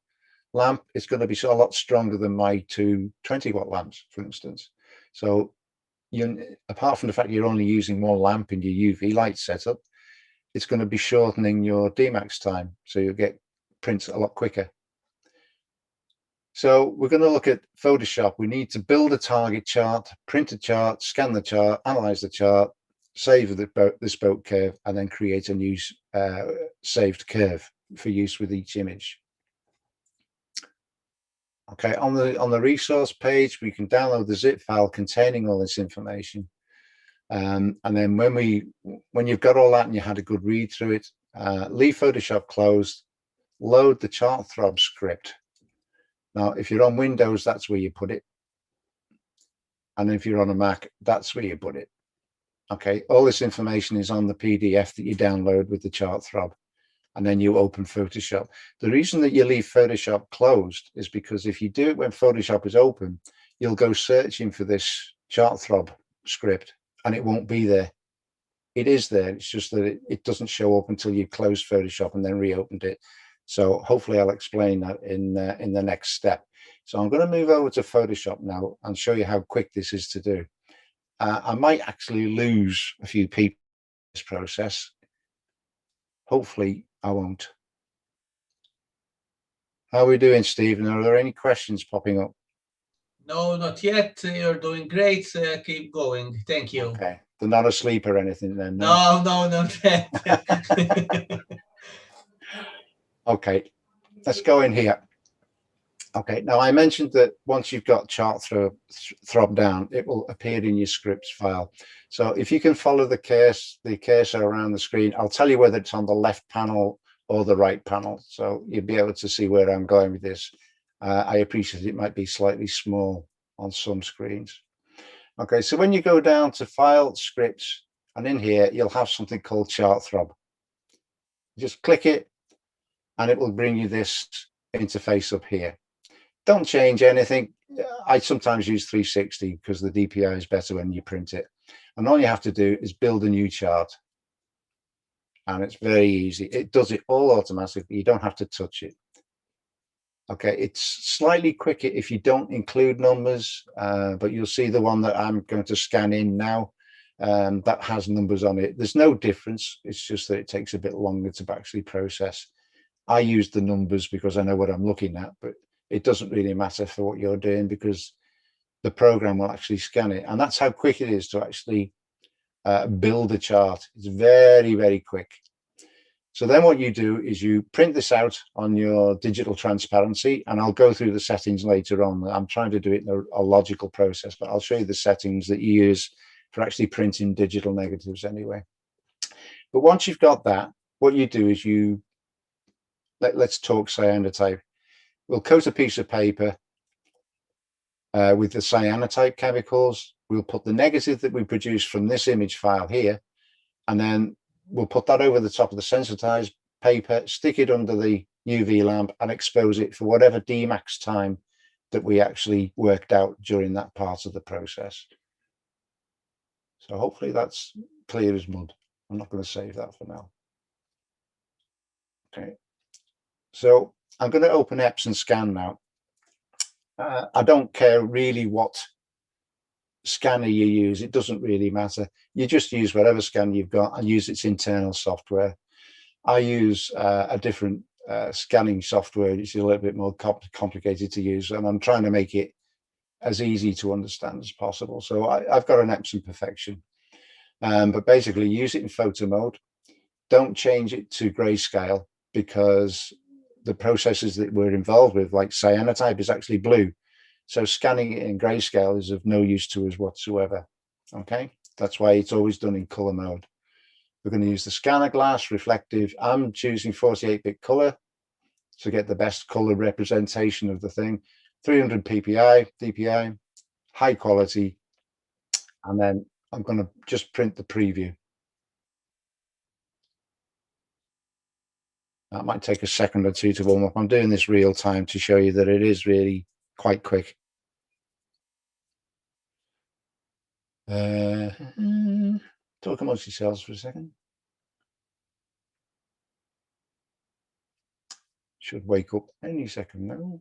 Speaker 3: lamp, it's going to be a lot stronger than my 2 20-watt lamps, for instance. So apart from the fact you're only using one lamp in your UV light setup, it's going to be shortening your Dmax time, so you'll get prints a lot quicker. So we're going to look at Photoshop. We need to build a target chart, print a chart, scan the chart, analyze the chart, save the bespoke curve, and then create a new saved curve for use with each image. Okay, on the resource page, we can download the zip file containing all this information. And then when you've got all that and you had a good read through it, leave Photoshop closed, load the chart throb script. Now, if you're on Windows, that's where you put it. And if you're on a Mac, that's where you put it. Okay, all this information is on the PDF that you download with the chart throb. And then you open Photoshop. The reason that you leave Photoshop closed is because if you do it when Photoshop is open, you'll go searching for this chart throb script and it won't be there. It is there. It's just that it doesn't show up until you close Photoshop and then reopened it. So hopefully I'll explain that in the next step. So I'm going to move over to Photoshop now and show you how quick this is to do. I might actually lose a few people in this process. Hopefully I won't. How are we doing, Stephen? Are there any questions popping up?
Speaker 2: No, not yet. You're doing great. Keep going. Thank you.
Speaker 3: Okay. They're not asleep or anything then?
Speaker 2: No, not yet.
Speaker 3: Okay. Let's go in here. Okay. Now, I mentioned that once you've got chart throb down, it will appear in your scripts file. So if you can follow the cursor around the screen, I'll tell you whether it's on the left panel or the right panel. So you'll be able to see where I'm going with this. I appreciate it might be slightly small on some screens. Okay, so when you go down to File, Scripts, and in here, you'll have something called Chart Throb. Just click it, and it will bring you this interface up here. Don't change anything. I sometimes use 360 because the DPI is better when you print it. And all you have to do is build a new chart. And it's very easy. It does it all automatically. You don't have to touch it. Okay, it's slightly quicker if you don't include numbers, but you'll see the one that I'm going to scan in now that has numbers on it. There's no difference. It's just that it takes a bit longer to actually process. I use the numbers because I know what I'm looking at, but it doesn't really matter for what you're doing because the program will actually scan it. And that's how quick it is to actually build a chart. It's very, very quick. So then what you do is you print this out on your digital transparency, and I'll go through the settings later on. I'm trying to do it in a logical process, but I'll show you the settings that you use for actually printing digital negatives anyway. But once you've got that, what you do is let's talk cyanotype. We'll coat a piece of paper with the cyanotype chemicals. We'll put the negative that we produce from this image file here, and then we'll put that over the top of the sensitized paper, stick it under the UV lamp and expose it for whatever Dmax time that we actually worked out during that part of the process. So hopefully that's clear as mud. I'm not going to save that for now. Okay. So I'm going to open Epson Scan now. I don't care really what scanner you use. It doesn't really matter. You just use whatever scanner you've got and use its internal software. I use a different scanning software. It's a little bit more complicated to use, and I'm trying to make it as easy to understand as possible. So I've got an Epson Perfection, but basically use it in photo mode. Don't change it to grayscale, because the processes that we're involved with, like Cyanotype, is actually blue. So scanning it in grayscale is of no use to us whatsoever. Okay, that's why it's always done in color mode. We're going to use the scanner glass reflective. I'm choosing 48-bit color to get the best color representation of the thing. 300 DPI, high quality, and then I'm going to just print the preview. That might take a second or two to warm up. I'm doing this real time to show you that it is really quite quick. Talk amongst yourselves for a second. Should wake up any second now.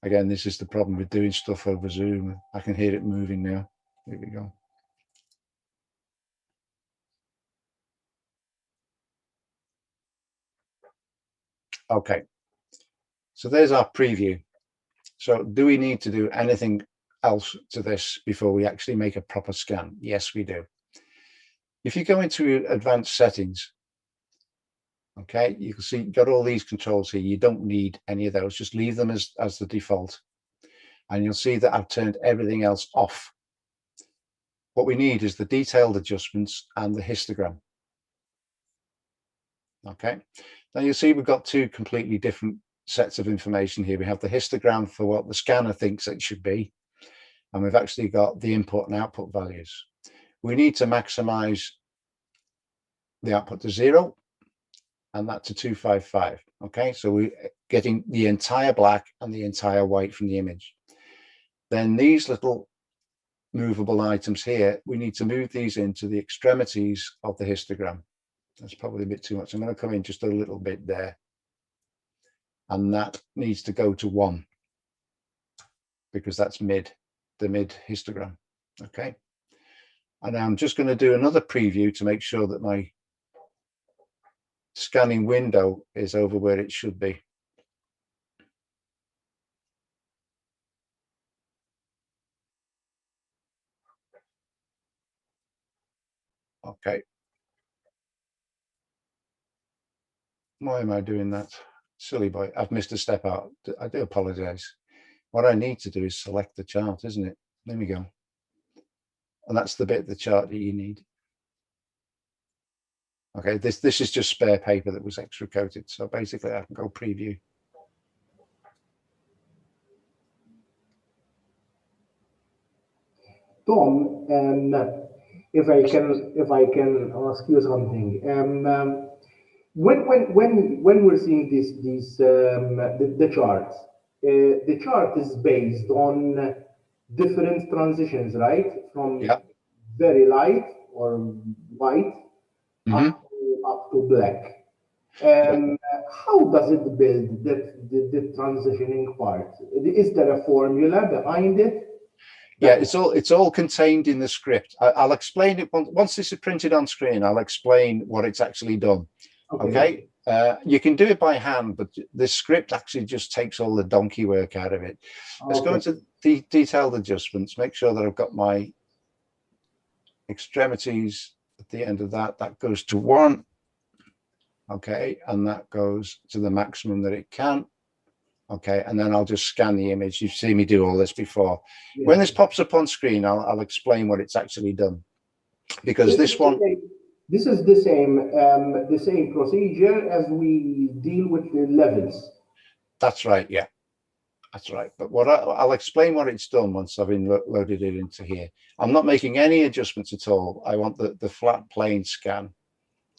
Speaker 3: Again, this is the problem with doing stuff over Zoom. I can hear it moving now. Here we go. Okay, so there's our preview. So do we need to do anything else to this before we actually make a proper scan? Yes, we do. If you go into advanced settings, okay, you can see you've got all these controls here. You don't need any of those. Just leave them as the default. And you'll see that I've turned everything else off. What we need is the detailed adjustments and the histogram. Okay, now you'll see we've got two completely different sets of information here. We have the histogram for what the scanner thinks it should be, and we've actually got the input and output values. We need to maximize the output to 0 and that to 255. Okay, so we're getting the entire black and the entire white from the image. Then these little movable items here, we need to move these into the extremities of the histogram. That's probably a bit too much. I'm going to come in just a little bit there. And that needs to go to 1 because that's the mid histogram. Okay. And I'm just going to do another preview to make sure that my scanning window is over where it should be. Okay. Why am I doing that? Silly boy, I've missed a step out. I do apologize. What I need to do is select the chart, isn't it? There we go. And that's the bit of the chart that you need. Okay, this is just spare paper that was extra coated. So basically I can go preview.
Speaker 1: Tom, if I can ask you something, when we're seeing the charts, the chart is based on different transitions, right? From very light or white up to black. How does it build the transitioning part? Is there a formula behind it?
Speaker 3: Yeah, it's all contained in the script. I'll explain it once this is printed on screen. I'll explain what it's actually done. Okay. You can do it by hand, but this script actually just takes all the donkey work out of it. Let's go into the detailed adjustments. Make sure that I've got my extremities at the end of that. That goes to 1. Okay, and that goes to the maximum that it can. Okay, and then I'll just scan the image. You've seen me do all this before. Yeah. When this pops up on screen, I'll explain what it's actually done. Because this one...
Speaker 1: This is the same procedure as we deal with the levels.
Speaker 3: That's right, yeah. That's right. But what I'll explain what it's done once I've loaded it into here. I'm not making any adjustments at all. I want the flat plane scan.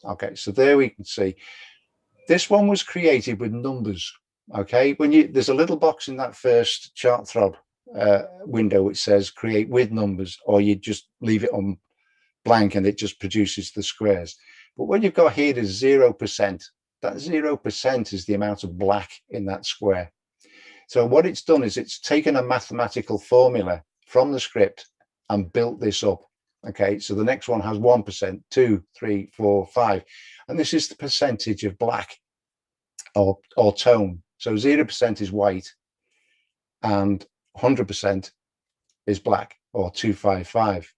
Speaker 3: Okay, so there we can see. This one was created with numbers. Okay, there's a little box in that first chart throb window which says create with numbers, or you just leave it on blank and it just produces the squares. But what you've got here is 0%. That 0% is the amount of black in that square. So what it's done is it's taken a mathematical formula from the script and built this up. Okay, so the next one has 1%, 2, 3, 4, 5. And this is the percentage of black or tone. So 0% is white and 100% is black, or 255.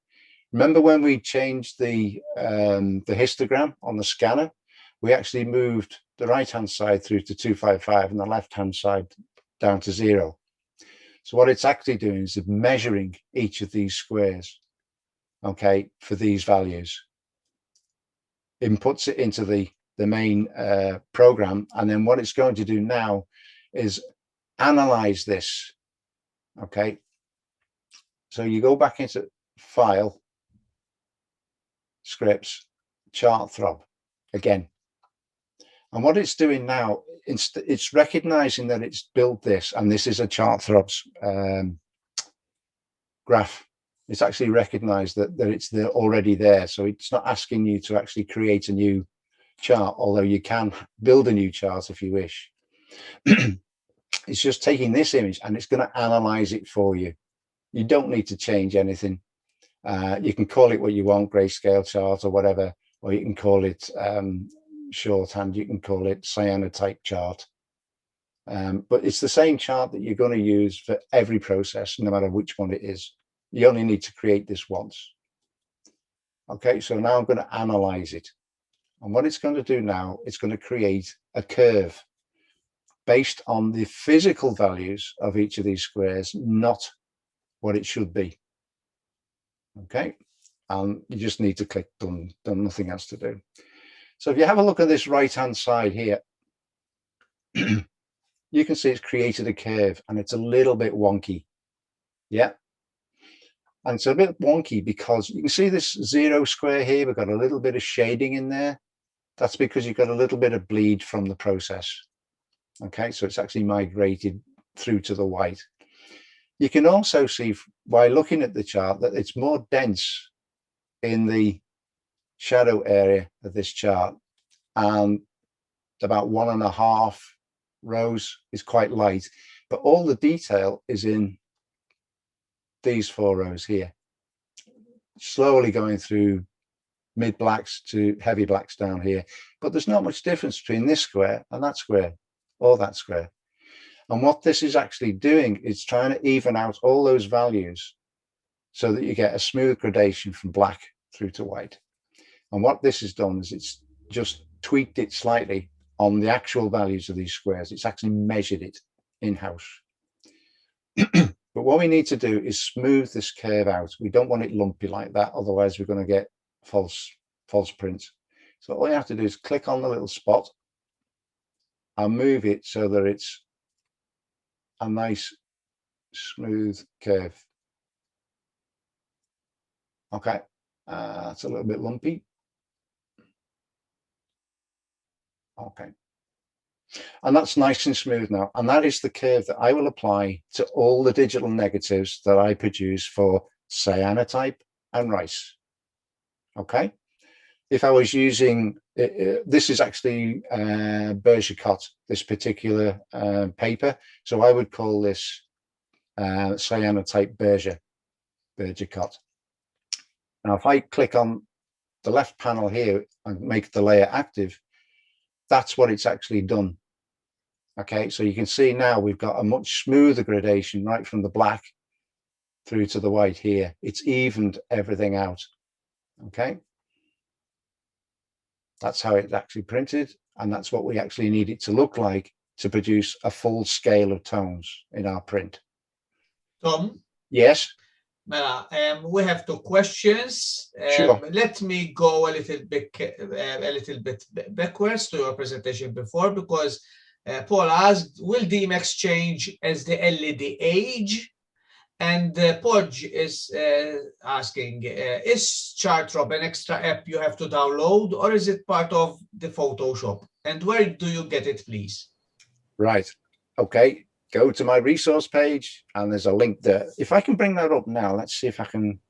Speaker 3: Remember when we changed the histogram on the scanner, we actually moved the right-hand side through to 255 and the left-hand side down to 0. So what it's actually doing is measuring each of these squares, okay, for these values. Inputs it into the main program, and then what it's going to do now is analyze this. Okay, so you go back into File, Scripts, Chart Throb again, and what it's doing now, it's recognizing that it's built this, and this is a Chart Throb's graph. It's actually recognized that it's already there, so it's not asking you to actually create a new chart, although you can build a new chart if you wish. It's just taking this image and it's going to analyze it for you. You don't need to change anything. You can call it what you want, grayscale chart or whatever, or you can call it shorthand, you can call it cyanotype chart. But it's the same chart that you're going to use for every process, no matter which one it is. You only need to create this once. Okay, so now I'm going to analyze it. And what it's going to do now, it's going to create a curve based on the physical values of each of these squares, not what it should be. Okay, and you just need to click done, nothing else to do. So if you have a look at this right-hand side here, you can see it's created a curve and it's a little bit wonky. Yeah. And it's a bit wonky because you can see this 0 square here. We've got a little bit of shading in there. That's because you've got a little bit of bleed from the process. Okay, so it's actually migrated through to the white. You can also see by looking at the chart that it's more dense in the shadow area of this chart, and about 1.5 rows is quite light, but all the detail is in these 4 rows here, slowly going through mid blacks to heavy blacks down here. But there's not much difference between this square and that square, or that square. And what this is actually doing is trying to even out all those values so that you get a smooth gradation from black through to white. And what this has done is it's just tweaked it slightly on the actual values of these squares. It's actually measured it in-house. But what we need to do is smooth this curve out. We don't want it lumpy like that, otherwise we're going to get false prints. So all you have to do is click on the little spot and move it so that it's a nice smooth curve. Okay, it's a little bit lumpy. Okay, and that's nice and smooth now, and that is the curve that I will apply to all the digital negatives that I produce for Cyanotype and Rice. Okay, if I was using this is actually Berger, this particular paper, so I would call this Cyanotype Berger. Now if I click on the left panel here and make the layer active, that's what it's actually done. Okay, so you can see now we've got a much smoother gradation right from the black through to the white here. It's evened everything out. Okay, that's how it's actually printed, and that's what we actually need it to look like to produce a full scale of tones in our print.
Speaker 2: Tom?
Speaker 3: Yes?
Speaker 2: We have 2 questions.
Speaker 3: Sure.
Speaker 2: Let me go a little bit backwards to your presentation before, because Paul asked, will DMX change as the LED age? And Podge is asking, is ChartRob an extra app you have to download, or is it part of the Photoshop? And where do you get it, please?
Speaker 3: Right. Okay. Go to my resource page, and there's a link there. If I can bring that up now, let's see if I can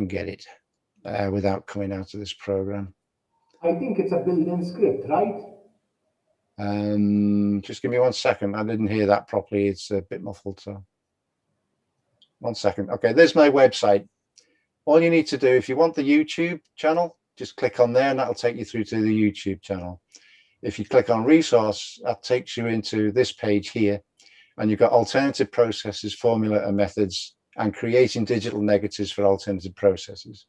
Speaker 3: get it. without coming out of this program.
Speaker 1: I think it's a built-in script, right?
Speaker 3: Just give me 1 second. I didn't hear that properly. It's a bit muffled. So 1 second. Okay, there's my website. All you need to do, if you want the YouTube channel, just click on there and that'll take you through to the YouTube channel. If you click on resource, that takes you into this page here, and you've got alternative processes, formula and methods, and creating digital negatives for alternative processes.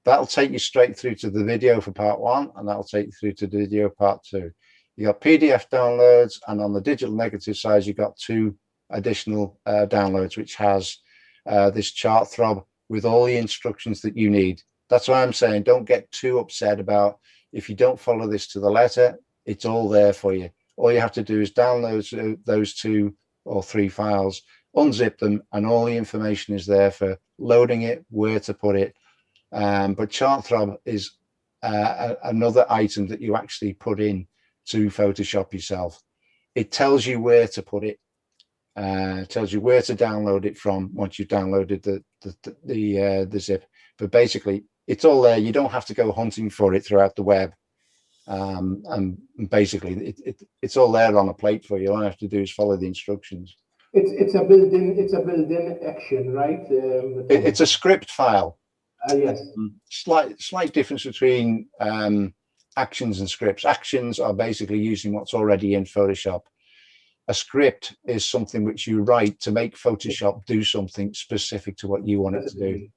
Speaker 3: That'll take you straight through to the video for part 1, and that'll take you through to the video part 2. You got PDF downloads, and on the digital negative side, you've got 2 additional downloads, which has this chart throb with all the instructions that you need. That's why I'm saying don't get too upset about if you don't follow this to the letter. It's all there for you. All you have to do is download those 2 or 3 files, unzip them, and all the information is there for loading it, where to put it. But chart throb is another item that you actually put in to Photoshop yourself. It tells you where to put it, tells you where to download it from once you've downloaded the zip. But basically, it's all there. You don't have to go hunting for it throughout the web. And basically, it's all there on a plate for you. All you have to do is follow the instructions.
Speaker 1: It's a built-in action, right?
Speaker 3: It's a script file.
Speaker 1: Yes.
Speaker 3: Slight difference between actions and scripts. Actions are basically using what's already in Photoshop. A script is something which you write to make Photoshop do something specific to what you want it to do.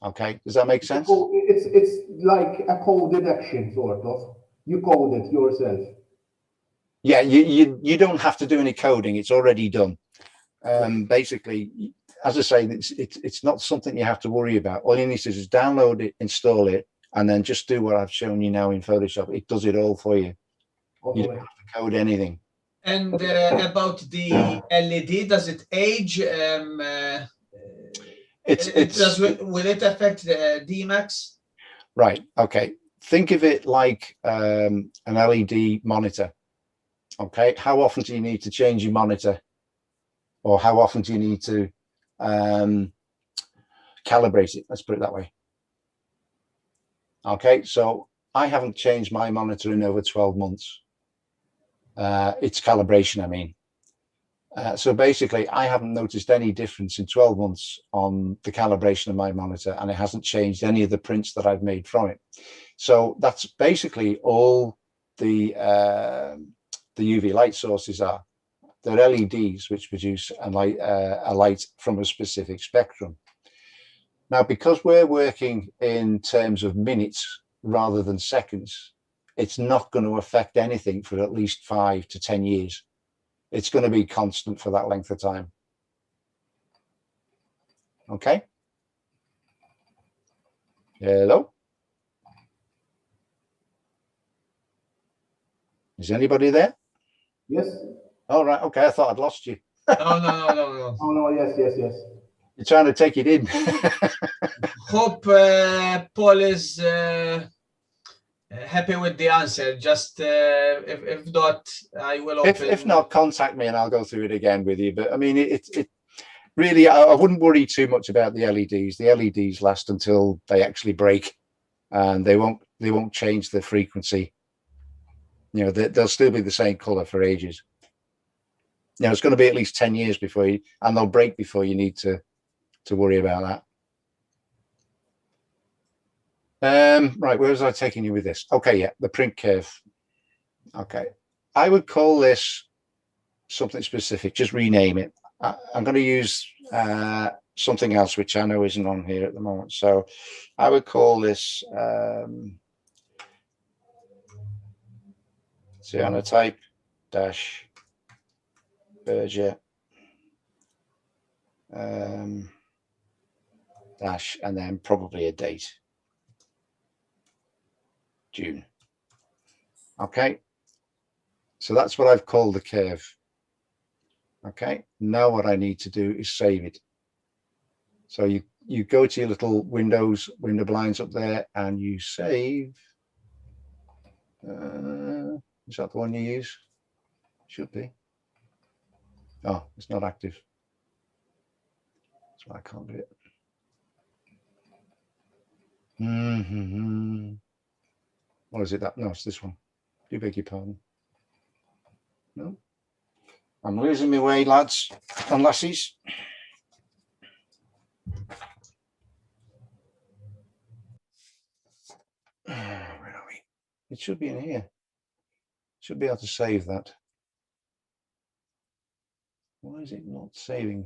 Speaker 3: Okay, does that make sense?
Speaker 1: It's like a coded action, sort of. You code it yourself. Yeah,
Speaker 3: you don't have to do any coding. It's already done. Basically, as I say, it's not something you have to worry about. All you need to do is download it, install it, and then just do what I've shown you now in Photoshop. It does it all for you. You don't have to code anything.
Speaker 2: And about the LED, does it age? Will it affect the DMAX?
Speaker 3: Right. Okay. Think of it like an LED monitor. Okay. How often do you need to change your monitor? Or how often do you need to calibrate it? Let's put it that way. Okay. So I haven't changed my monitor in over 12 months. It's calibration, I mean. So basically, I haven't noticed any difference in 12 months on the calibration of my monitor, and it hasn't changed any of the prints that I've made from it. So that's basically all the UV light sources are. They're LEDs which produce a light from a specific spectrum. Now, because we're working in terms of minutes rather than seconds, it's not going to affect anything for at least 5 to 10 years. It's going to be constant for that length of time. Okay. Hello. Is anybody there?
Speaker 1: Yes.
Speaker 3: All right. Okay. I thought I'd lost you.
Speaker 2: No.
Speaker 1: Oh, no. Yes.
Speaker 3: You're trying to take it in.
Speaker 2: Hope Paul is happy with the answer. Just if not, I will open.
Speaker 3: If not, contact me and I'll go through it again with you. But I mean, it really, I wouldn't worry too much about the LEDs. The LEDs last until they actually break, and they won't change the frequency. You know, they'll still be the same color for ages. You know, it's going to be at least 10 years before you, and they'll break before you need to worry about that. Right, where was I taking you with this? Okay, yeah, the print curve. Okay, I would call this something specific. Just rename it. I'm going to use something else which I know isn't on here at the moment. So I would call this Cyanotype dash Berger dash, and then probably a date. June. Okay, so that's what I've called the curve. Okay, now what I need to do is save it. So you go to your little window blinds up there and you save. Is that the one you use? Should be. Oh, it's not active. That's why I can't do it. What is it? That no, it's this one. Do beg your pardon. No, I'm losing my way, lads and lassies. Where are we? It should be in here. Should be able to save that. Why is it not saving?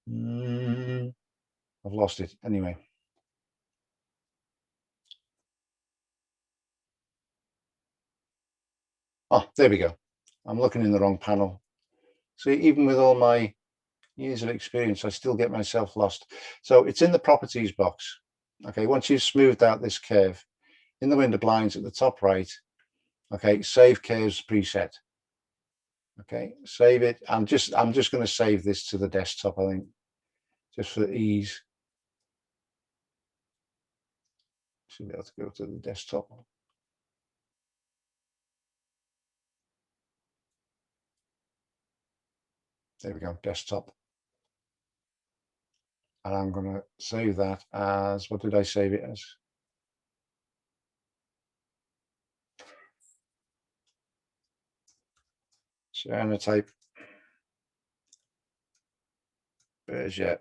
Speaker 3: I've lost it anyway. Oh, there we go. I'm looking in the wrong panel. See, even with all my years of experience, I still get myself lost. So it's in the properties box. Okay, once you've smoothed out this curve, in the window blinds at the top right, okay, save curves preset. Okay, save it. I'm just going to save this to the desktop, I think, just for ease. Should be able to go to the desktop. There we go, desktop. And I'm going to save that as, what did I save it as? Cyanotype. Berger.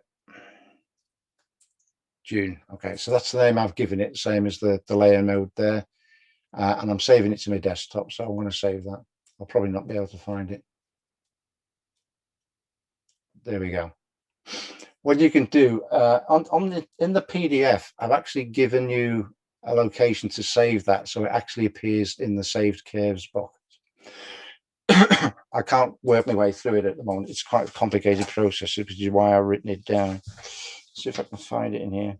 Speaker 3: June. Okay, so that's the name I've given it, same as the layer mode there. And I'm saving it to my desktop, so I'm going to save that. I'll probably not be able to find it. There we go. What you can do in the PDF, I've actually given you a location to save that, so it actually appears in the saved curves box. I can't work my way through it at the moment. It's quite a complicated process, which is why I've written it down. Let's see if I can find it in here.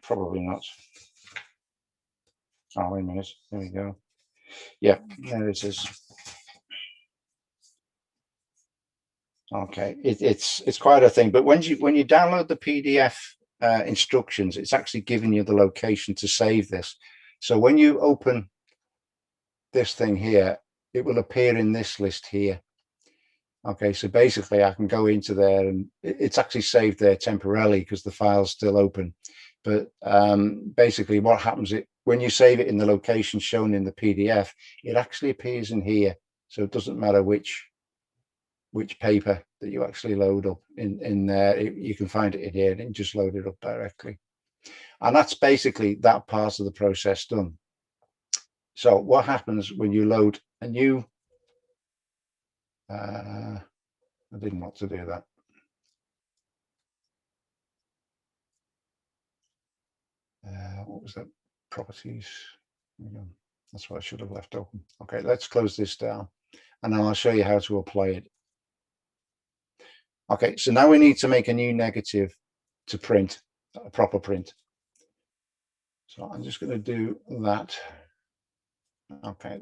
Speaker 3: Probably not. Oh, wait a minute. There we go. Yeah, there it is. Okay, it's quite a thing. But when you download the PDF instructions, it's actually giving you the location to save this. So when you open this thing here, it will appear in this list here. Okay, so basically I can go into there and it's actually saved there temporarily because the file's still open. But basically what happens when you save it in the location shown in the PDF, it actually appears in here. So it doesn't matter which paper that you actually load up in there. You can find it in here and just load it up directly. And that's basically that part of the process done. So what happens when you load a new, I didn't want to do that. What was that? Properties. That's what I should have left open. Okay, let's close this down and then I'll show you how to apply it. Okay, so now we need to make a new negative to print, a proper print. So I'm just going to do that. Okay.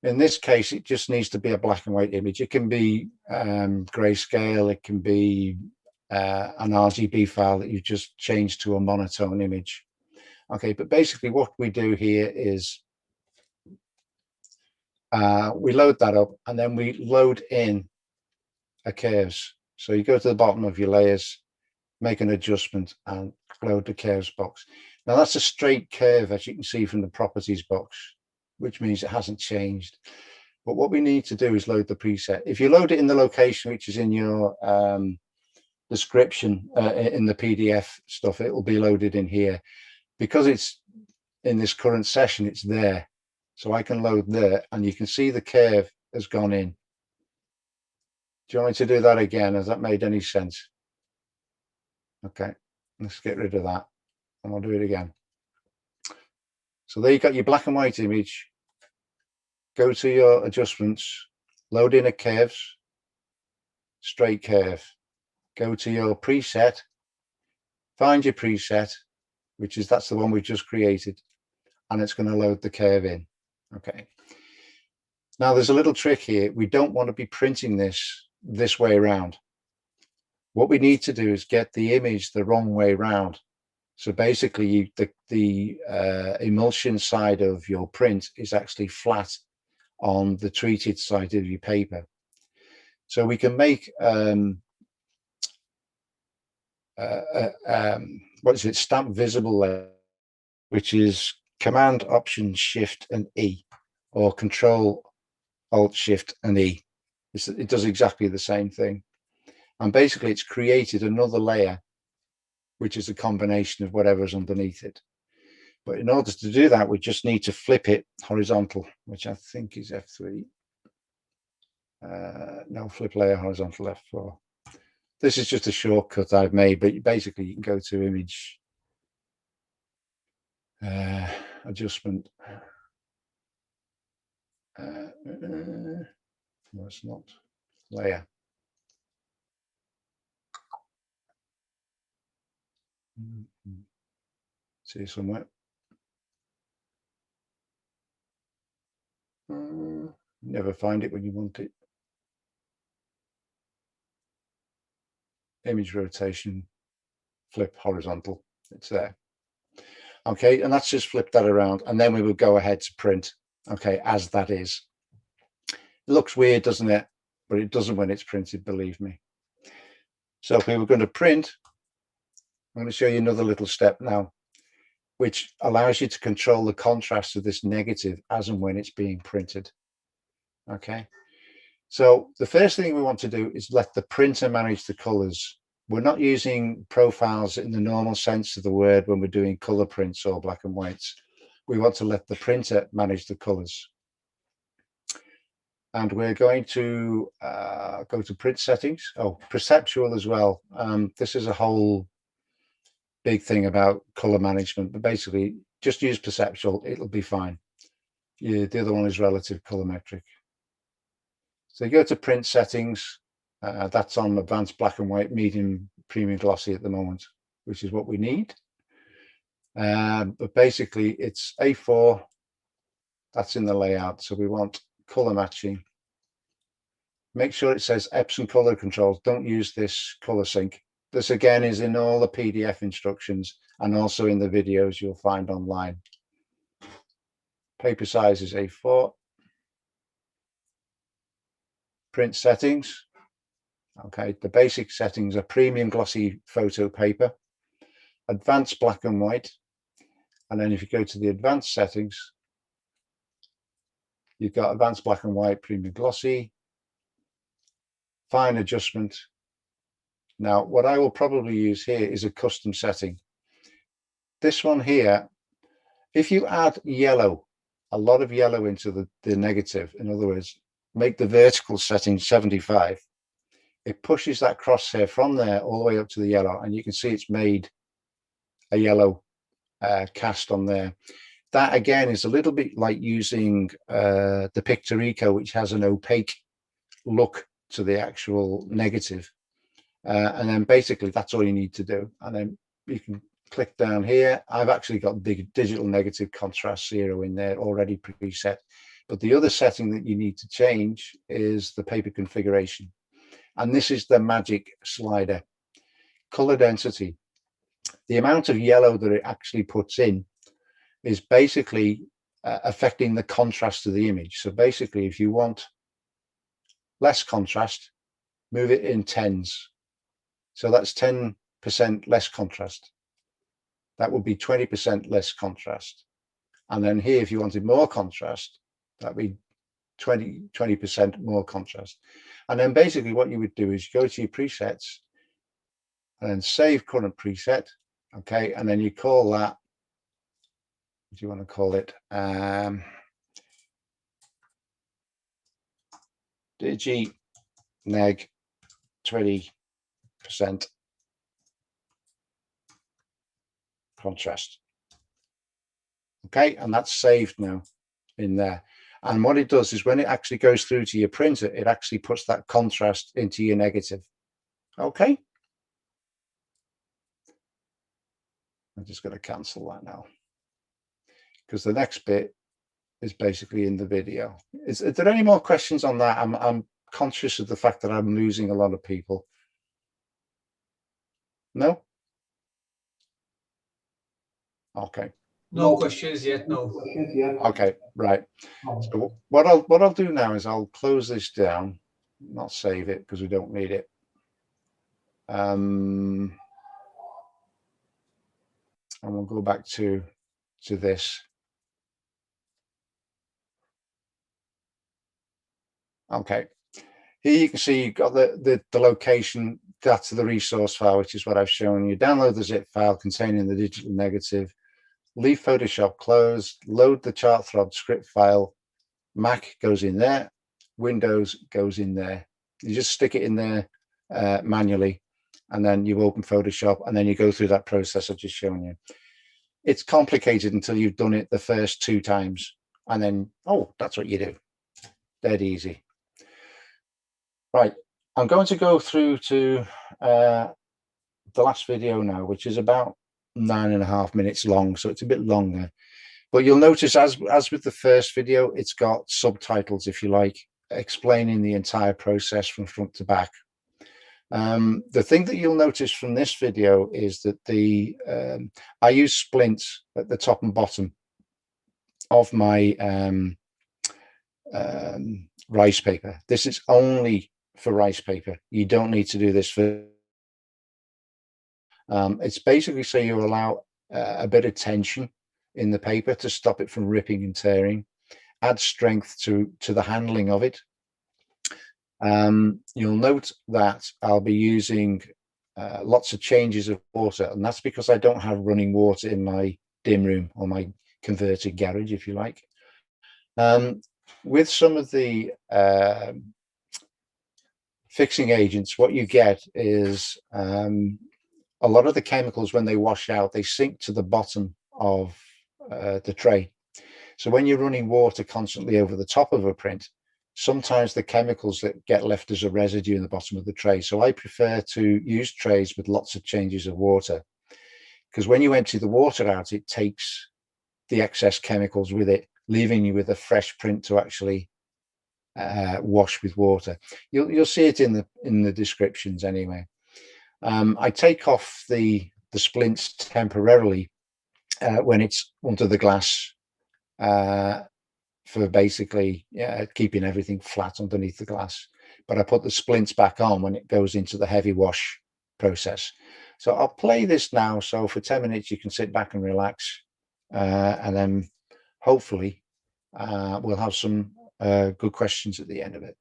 Speaker 3: In this case, it just needs to be a black and white image. It can be grayscale. It can be an RGB file that you just change to a monotone image. Okay, but basically what we do here is we load that up and then we load in a curves. So you go to the bottom of your layers, make an adjustment and load the curves box. Now that's a straight curve, as you can see from the properties box, which means it hasn't changed. But what we need to do is load the preset. If you load it in the location which is in your description in the PDF stuff, it will be loaded in here. Because it's in this current session, it's there. So I can load there and you can see the curve has gone in. Do you want me to do that again? Has that made any sense? Okay, let's get rid of that and I'll do it again. So there you got your black and white image. Go to your adjustments, load in a curves, straight curve. Go to your preset, find your preset, which is that's the one we've just created, and it's going to load the curve in. Okay. Now there's a little trick here. We don't want to be printing this way around. What we need to do is get the image the wrong way around. So basically, the emulsion side of your print is actually flat on the treated side of your paper. So we can make what is it, stamp visible layer, which is Command Option Shift and E, or Control Alt Shift and E. It does exactly the same thing. And basically it's created another layer, which is a combination of whatever's underneath it. But in order to do that, we just need to flip it horizontal, which I think is F3. No, flip layer horizontal F4. This is just a shortcut I've made, but basically you can go to image adjustment. No, it's not. Layer. See somewhere. Never find it when you want it. Image rotation, flip horizontal. It's there. Okay, and that's just flip that around, and then we will go ahead to print. Okay, as that is. It looks weird, doesn't it? But it doesn't when it's printed, believe me. So if we were going to print, I'm going to show you another little step now, which allows you to control the contrast of this negative as and when it's being printed. Okay, so the first thing we want to do is let the printer manage the colors. We're not using profiles in the normal sense of the word when we're doing color prints or black and whites. We want to let the printer manage the colors. And we're going to go to print settings. Oh, perceptual as well. This is a whole big thing about color management, but basically just use perceptual, it'll be fine. Yeah, the other one is relative colorimetric. So you go to print settings. That's on advanced black and white, medium, premium glossy at the moment, which is what we need. But basically it's A4. That's in the layout. So we want color matching. Make sure it says Epson color controls. Don't use this color sync. This again is in all the PDF instructions and also in the videos you'll find online. Paper size is A4. Print settings. Okay, the basic settings are premium glossy photo paper, advanced black and white, and then if you go to the advanced settings, you've got advanced black and white, premium glossy, fine adjustment. Now, what I will probably use here is a custom setting. This one here, if you add yellow, a lot of yellow into the negative, in other words, make the vertical setting 75, it pushes that crosshair from there all the way up to the yellow, and you can see it's made a yellow cast on there. That again is a little bit like using the Pictorico, which has an opaque look to the actual negative. And then basically that's all you need to do. And then you can click down here. I've actually got digital negative contrast 0 in there already preset. But the other setting that you need to change is the paper configuration. And this is the magic slider, color density. The amount of yellow that it actually puts in is basically affecting the contrast of the image. So basically, if you want less contrast, move it in tens. So that's 10% less contrast. That would be 20% less contrast. And then here, if you wanted more contrast, that'd be 20% more contrast. And then basically what you would do is go to your presets and then save current preset. Okay, and then you call that, what do you want to call it? Digi neg 20% contrast. Okay, and that's saved now in there. And what it does is when it actually goes through to your printer, it actually puts that contrast into your negative. Okay. I'm just going to cancel that now, because the next bit is basically in the video. Is there any more questions on that? I'm conscious of the fact that I'm losing a lot of people. No? Okay.
Speaker 2: No questions yet, no.
Speaker 1: Questions yet?
Speaker 3: Okay, right.
Speaker 1: No.
Speaker 3: So what I'll do now is I'll close this down, not save it because we don't need it. And we'll go back to this. Okay. Here you can see you've got the location, that's the resource file, which is what I've shown you. Download the zip file containing the digital negative. Leave Photoshop closed. Load the Chartrod script file. Mac goes in there. Windows goes in there. You just stick it in there manually, and then you open Photoshop, and then you go through that process I've just shown you. It's complicated until you've done it the first 2 times, and then, oh, that's what you do. Dead easy. Right, I'm going to go through to the last video now, which is about 9.5 minutes long, so it's a bit longer. But you'll notice, as with the first video, it's got subtitles, if you like, explaining the entire process from front to back. The thing that you'll notice from this video is that I use splints at the top and bottom of my rice paper. This is only for rice paper. You don't need to do this for it's basically so you allow a bit of tension in the paper to stop it from ripping and tearing, add strength to the handling of it. You'll note that I'll be using lots of changes of water, and that's because I don't have running water in my dim room, or my converted garage, if you like. With some of the fixing agents, what you get is a lot of the chemicals, when they wash out, they sink to the bottom of the tray. So when you're running water constantly over the top of a print, sometimes the chemicals that get left as a residue in the bottom of the tray. So I prefer to use trays with lots of changes of water, because when you empty the water out, it takes the excess chemicals with it, leaving you with a fresh print to actually wash with water. You'll see it in the descriptions anyway. I take off the splints temporarily when it's under the glass, for basically keeping everything flat underneath the glass. But I put the splints back on when it goes into the heavy wash process. So I'll play this now. So for 10 minutes, you can sit back and relax. And then hopefully we'll have some good questions at the end of it.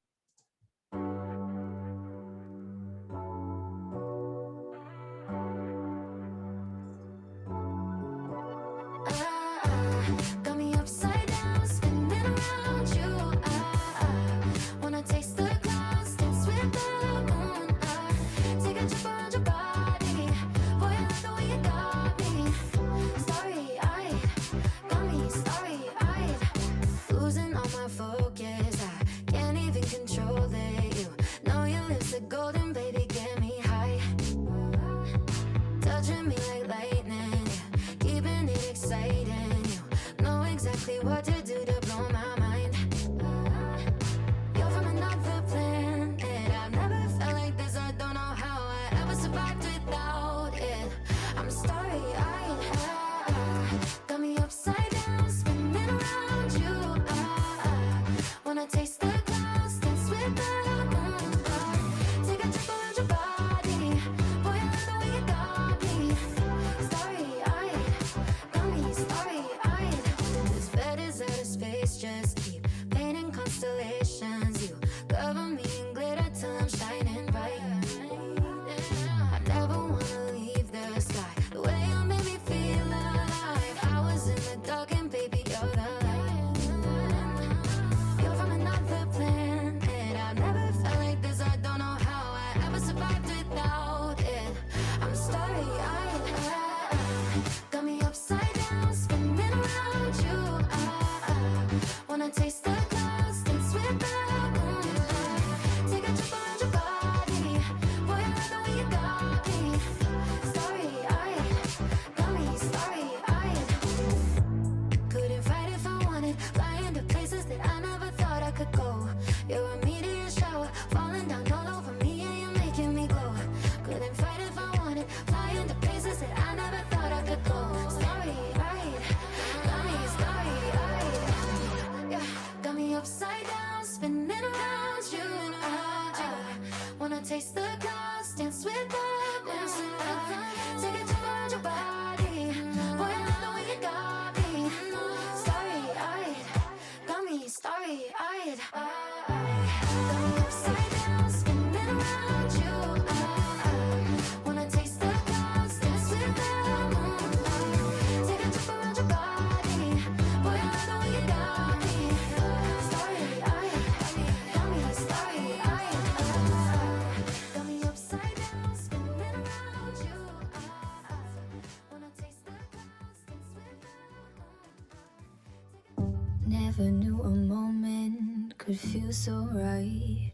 Speaker 4: Never knew a moment could feel so right,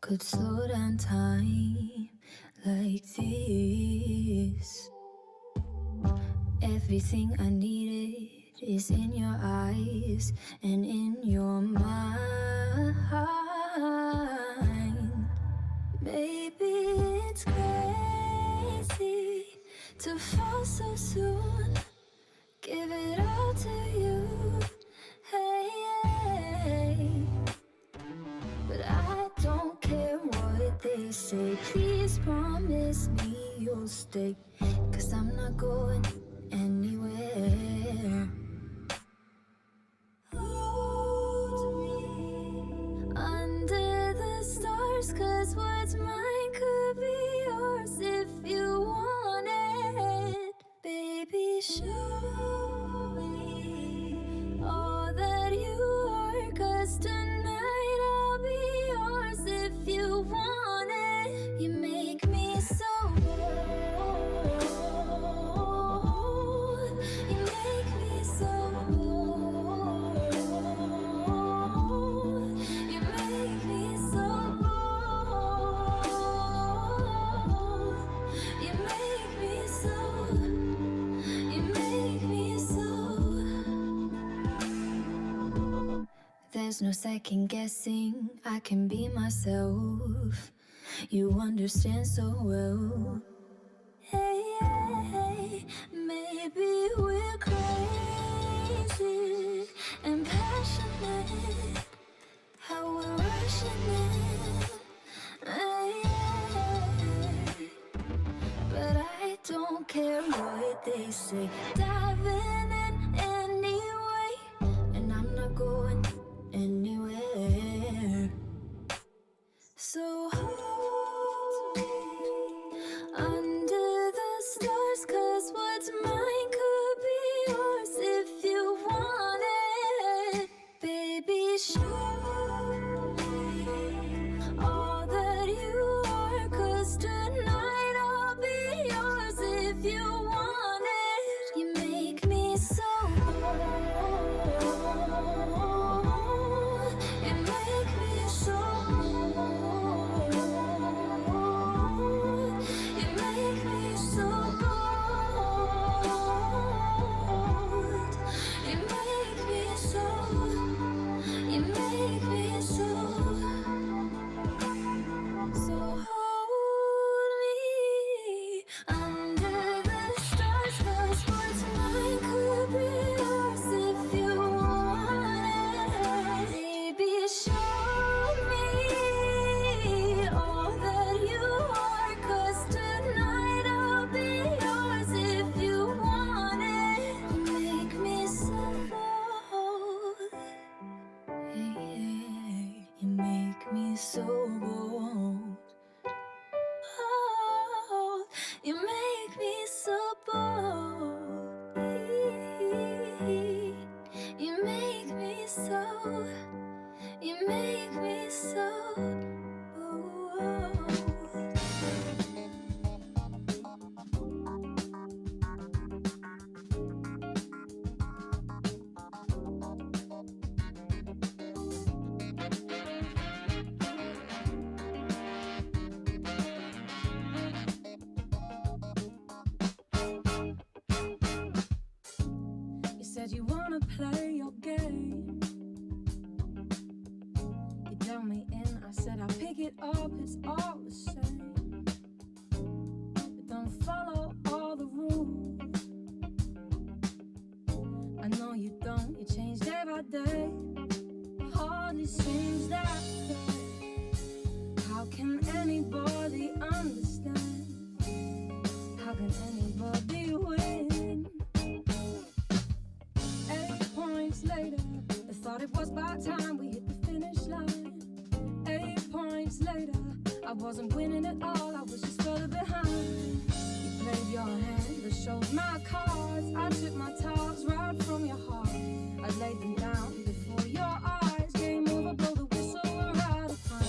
Speaker 4: could slow down time like this. Everything I needed is in your eyes and in your mind. Maybe it's crazy to fall so soon, give it all to you, hey, hey. But I don't care what they say, please promise me you'll stay, 'cause I'm not going anywhere. Hold me under the stars, 'cause what's mine could be yours if you want it. Baby, show me all that you are, 'cause tonight I'll be yours if you want it. You make me so bold, you make me so bold, you make me so bold, you make me so, you make me so. There's no second guessing, I can be myself. You understand so well. Hey, hey, maybe we're crazy and passionate, how we're rushing in. Hey, hey, but I don't care what they say, diving in anyway, and I'm not going anywhere. So hold me under the stars, 'cause what's mine could be yours if you want it. Baby, show me all that you are, 'cause tonight I'll be yours if you want it. You make me so bold, you make me so bold, you make me so bold, you make me so, you make me so. So hold me under the stars, 'cause what's mine could be yours if you want it. Baby, show me all that you are, 'cause tonight I'll be yours if you want it. You make me so bold, yeah, yeah. You make me so bold. Oh, you make me so bold. You make me so, you make me so bold. You said you wanna play your game. You tell me in, I said I'll pick it up, it's all the same. But don't follow all the rules. I know you don't, you change day by day. Hardly seems that fair. How can anybody understand? How can anybody win? 8 points later, I thought it was about time we hit the finish line. 8 points later, I wasn't winning at all, I was just further behind. You played your hand, but showed my cards. I took my cards right from your heart. I laid them down before your eyes. Game over, blow the whistle, we're out of time.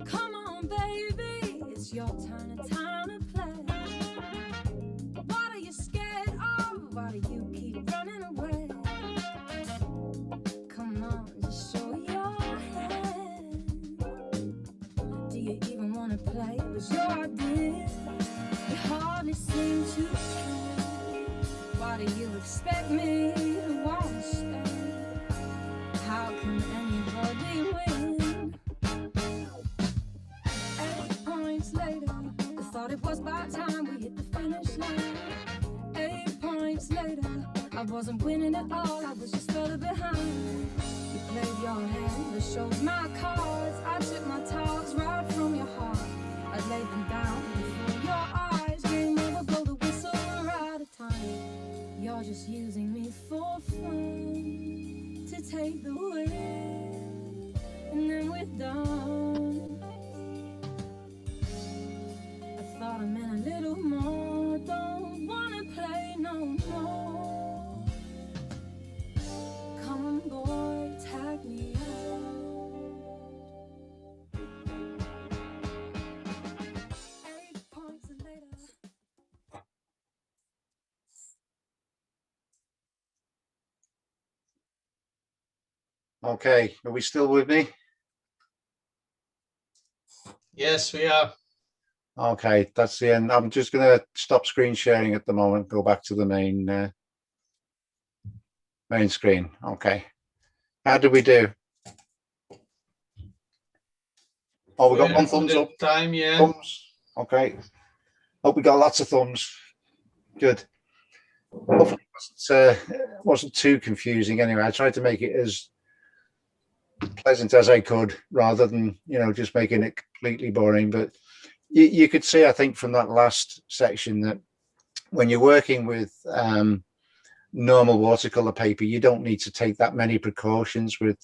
Speaker 4: Come on, baby. wasn't winning at all, I was just further behind. You played your hand, the show's my cards. I took my talks right from your heart. I'd lay them down before your eyes. Game over, blow the whistle, we're out of time. You're just using me for fun, to take the win, and then we're done. I thought I meant a little more, don't wanna play no more. Come on boy, tag me out. 8 points later.
Speaker 3: Okay, are we still with me?
Speaker 2: Yes, we are.
Speaker 3: Okay, that's the end. I'm just going to stop screen sharing at the moment, go back to the main screen. Okay. How did we do? Oh, we got one thumbs up.
Speaker 2: Time, yeah.
Speaker 3: Thumbs. Okay. Hope we got lots of thumbs. Good. Hopefully it wasn't too confusing anyway. I tried to make it as pleasant as I could rather than, you know, just making it completely boring. But you could see, I think, from that last section that when you're working with normal watercolor paper, you don't need to take that many precautions with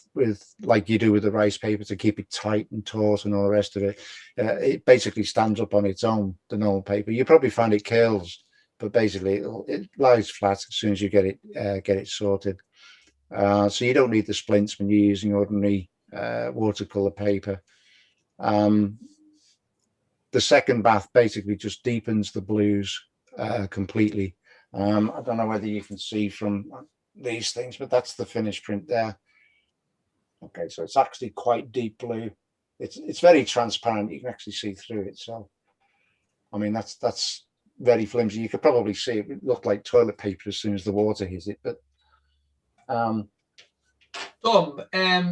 Speaker 3: like you do with the rice paper to keep it tight and taut and all the rest of it. It basically stands up on its own, the normal paper. You probably find it curls, but basically it lies flat as soon as you get it sorted. So you don't need the splints when you're using ordinary watercolor paper. The second bath basically just deepens the blues completely. I don't know whether you can see from these things, but that's the finished print there. Okay, so it's actually quite deep blue. It's very transparent. You can actually see through it. So, I mean, that's very flimsy. You could probably see it. It looked like toilet paper as soon as the water hit it. But
Speaker 2: Tom,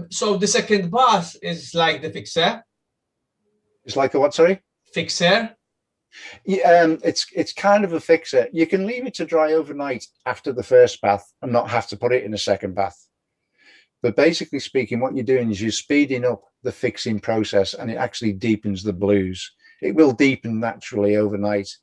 Speaker 2: so the second bath is like the fixer.
Speaker 3: It's like a what? Sorry.
Speaker 2: Fixer.
Speaker 3: Yeah, it's kind of a fixer. You can leave it to dry overnight after the first bath and not have to put it in a second bath. But basically speaking, what you're doing is you're speeding up the fixing process, and it actually deepens the blues. It will deepen naturally overnight,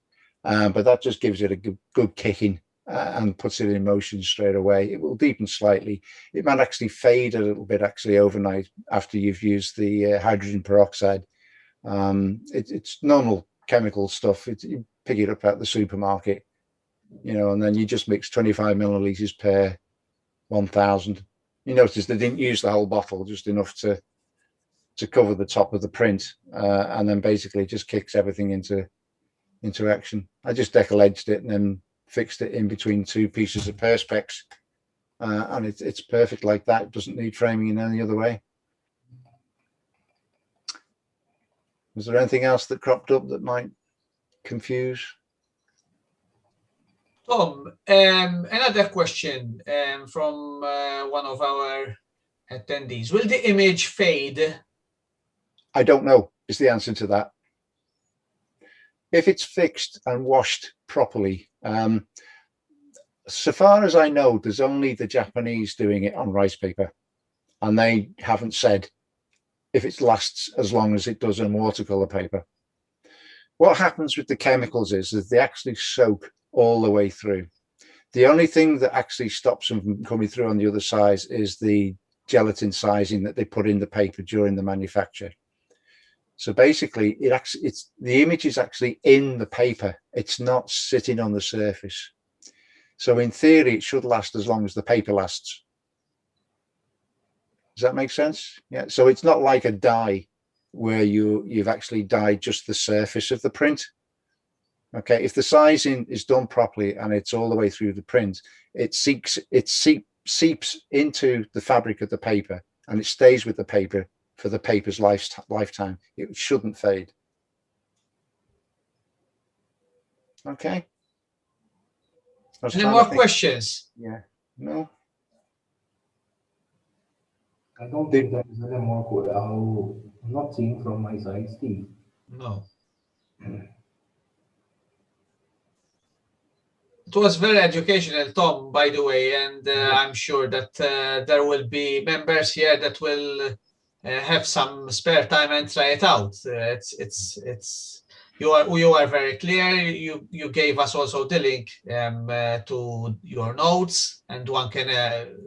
Speaker 3: but that just gives it a good kicking and puts it in motion straight away. It will deepen slightly. It might actually fade a little bit actually overnight after you've used the hydrogen peroxide. It's normal chemical stuff. You pick it up at the supermarket, you know, and then you just mix 25 milliliters per 1,000. You notice they didn't use the whole bottle, just enough to cover the top of the print, and then basically just kicks everything into action. I just decal edged it and then fixed it in between two pieces of perspex, and it's perfect like that. It doesn't need framing in any other way. Was there anything else that cropped up that might confuse?
Speaker 2: Tom, another question from one of our attendees. Will the image fade?
Speaker 3: I don't know is the answer to that. If it's fixed and washed properly, so far as I know, there's only the Japanese doing it on rice paper, and they haven't said if it lasts as long as it does on watercolor paper. What happens with the chemicals is that they actually soak all the way through. The only thing that actually stops them from coming through on the other side is the gelatin sizing that they put in the paper during the manufacture. So basically, it's the image is actually in the paper. It's not sitting on the surface. So in theory, it should last as long as the paper lasts. Does that make sense? Yeah. So it's not like a dye where you've actually dyed just the surface of the print. Okay. If the sizing is done properly and it's all the way through the print, it seeps into the fabric of the paper, and it stays with the paper for the paper's lifetime. It shouldn't fade. Okay.
Speaker 2: Any more questions?
Speaker 3: Yeah. No.
Speaker 1: I don't think there is any more. I'm not seeing from my side, Steve.
Speaker 2: No. It was very educational, Tom, by the way, and I'm sure that there will be members here that will have some spare time and try it out. You are very clear. You gave us also the link to your notes, and one can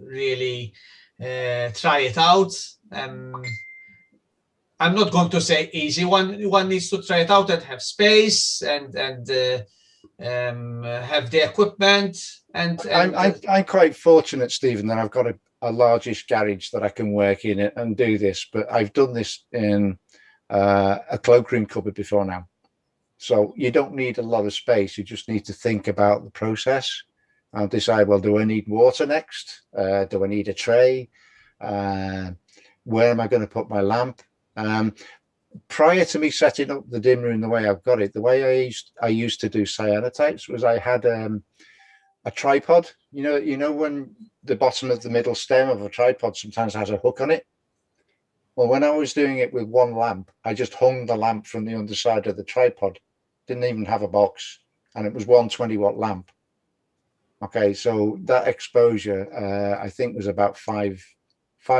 Speaker 2: really try it out. I'm not going to say easy. One needs to try it out and have space and have the equipment. And
Speaker 3: I'm quite fortunate, Stephen, that I've got a largish garage that I can work in and do this. But I've done this in a cloakroom cupboard before now. So you don't need a lot of space. You just need to think about the process and decide, well, do I need water next? Do I need a tray? Where am I going to put my lamp? Prior to me setting up the dim room the way I've got it, the way I used to do cyanotypes was I had a tripod. You know when the bottom of the middle stem of a tripod sometimes has a hook on it. Well, when I was doing it with one lamp, I just hung the lamp from the underside of the tripod. Didn't even have a box, and it was 120-watt lamp. Okay, so that exposure, I think, was about 5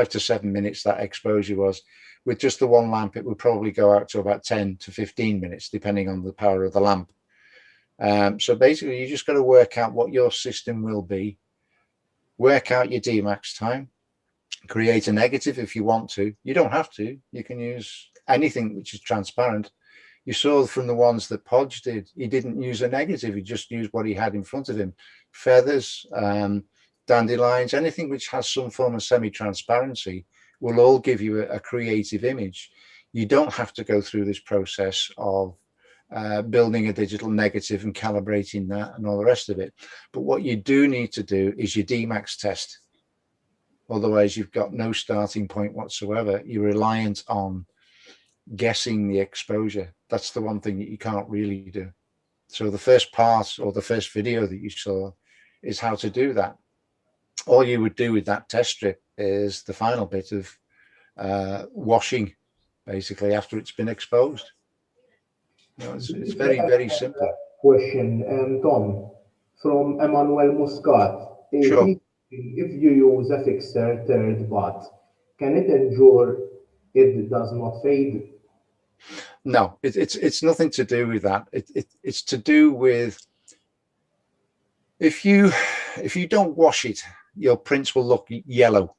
Speaker 3: to 7 minutes. That exposure was. With just the one lamp, it would probably go out to about 10 to 15 minutes, depending on the power of the lamp. So basically, you just got to work out what your system will be, work out your Dmax time, create a negative if you want to. You don't have to. You can use anything which is transparent. You saw from the ones that Podge did, he didn't use a negative. He just used what he had in front of him. Feathers, dandelions, anything which has some form of semi-transparency will all give you a creative image. You don't have to go through this process of building a digital negative and calibrating that and all the rest of it. But what you do need to do is your Dmax test. Otherwise, you've got no starting point whatsoever. You're reliant on guessing the exposure. That's the one thing that you can't really do. So the first part or the first video that you saw is how to do that. All you would do with that test strip is the final bit of washing, basically, after it's been exposed. It's very, very simple.
Speaker 1: Question, Tom, from Emmanuel Muscat.
Speaker 3: Sure.
Speaker 1: If you use a fixer third bath, can it ensure it does not fade?
Speaker 3: No, it's nothing to do with that. It's to do with if you don't wash it, your prints will look yellow.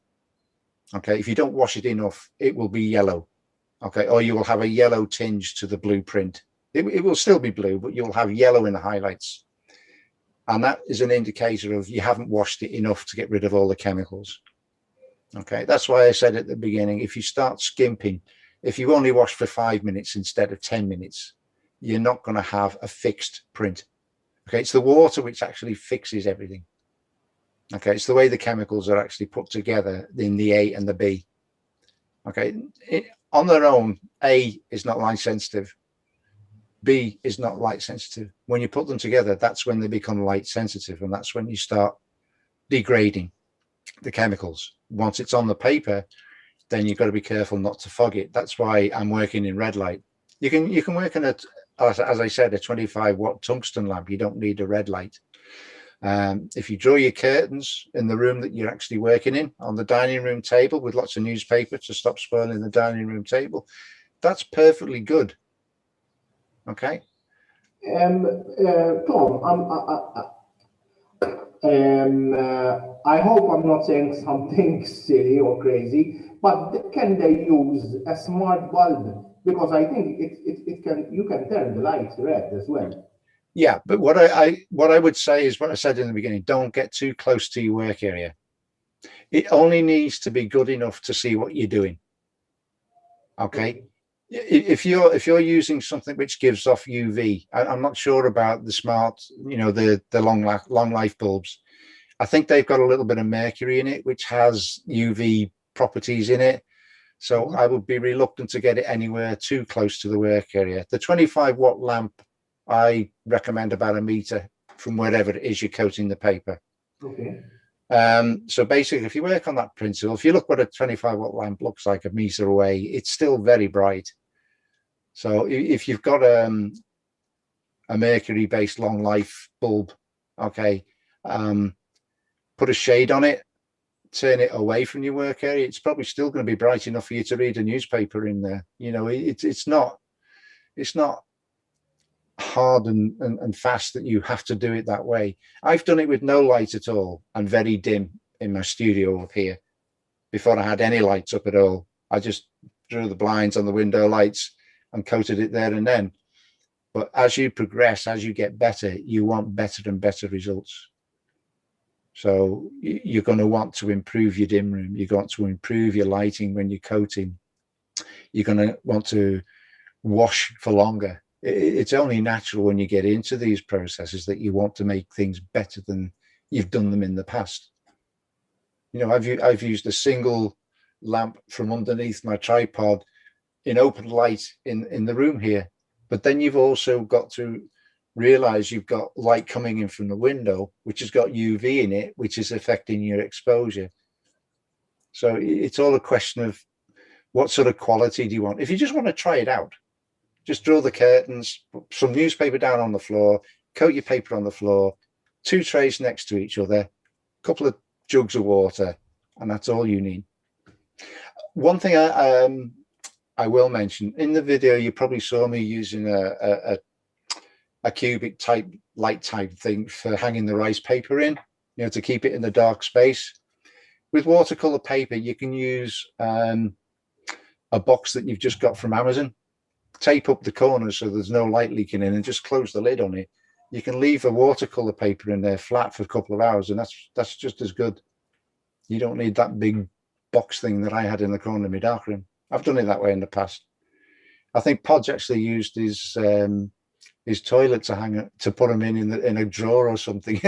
Speaker 3: Okay, if you don't wash it enough, it will be yellow. Okay, or you will have a yellow tinge to the blueprint. It will still be blue, but you'll have yellow in the highlights. And that is an indicator of you haven't washed it enough to get rid of all the chemicals. Okay, that's why I said at the beginning, if you start skimping, if you only wash for 5 minutes instead of 10 minutes, you're not going to have a fixed print. Okay, it's the water which actually fixes everything. Okay, it's the way the chemicals are actually put together in the A and the B. Okay, on their own, A is not light sensitive. B is not light sensitive. When you put them together, that's when they become light sensitive, and that's when you start degrading the chemicals. Once it's on the paper, then you've got to be careful not to fog it. That's why I'm working in red light. You can work in a, as I said, a 25-watt tungsten lamp. You don't need a red light. If you draw your curtains in the room that you're actually working in, on the dining room table with lots of newspaper to stop spoiling the dining room table, that's perfectly good. Okay.
Speaker 1: Tom, I hope I'm not saying something silly or crazy, but can they use a smart bulb? Because I think you can turn the light red as well.
Speaker 3: Yeah, but what I would say is what I said in the beginning: don't get too close to your work area. It only needs to be good enough to see what you're doing. Okay. If you're using something which gives off UV, I'm not sure about the smart, the long life bulbs. I think they've got a little bit of mercury in it, which has UV properties in it. So I would be reluctant to get it anywhere too close to the work area. The 25-watt lamp, I recommend about 1 meter from wherever it is you're coating the paper.
Speaker 1: Okay.
Speaker 3: So basically, if you work on that principle, if you look what a 25-watt lamp looks like 1 meter away, it's still very bright. So if you've got a mercury-based long life bulb, Okay, put a shade on it, turn it away from your work area. It's probably still going to be bright enough for you to read a newspaper in there. You know, it's not hard and fast that you have to do it that way. I've done it with no light at all and very dim in my studio up here. Before I had any lights up at all, I just drew the blinds on the window lights and coated it there and then. But as you progress, as you get better, you want better and better results. So you're going to want to improve your dim room. You're going to improve your lighting when you're coating. You're going to want to wash for longer. It's only natural when you get into these processes that you want to make things better than you've done them in the past. You know, I've used a single lamp from underneath my tripod in open light in the room here, but then you've also got to realize you've got light coming in from the window, which has got UV in it, which is affecting your exposure. So it's all a question of what sort of quality do you want. If you just want to try it out, just draw the curtains, put some newspaper down on the floor, coat your paper on the floor, 2 trays next to each other, a couple of jugs of water, and that's all you need. One thing I will mention, in the video, you probably saw me using a cubic type light type thing for hanging the rice paper in, you know, to keep it in the dark space. With watercolor paper, you can use a box that you've just got from Amazon, tape up the corners so there's no light leaking in, and just close the lid on it. You can leave a watercolor paper in there flat for a couple of hours, and that's just as good. You don't need that big box thing that I had in the corner of my darkroom. I've done it that way in the past. I think Podge actually used his toilet to put them in a drawer or something.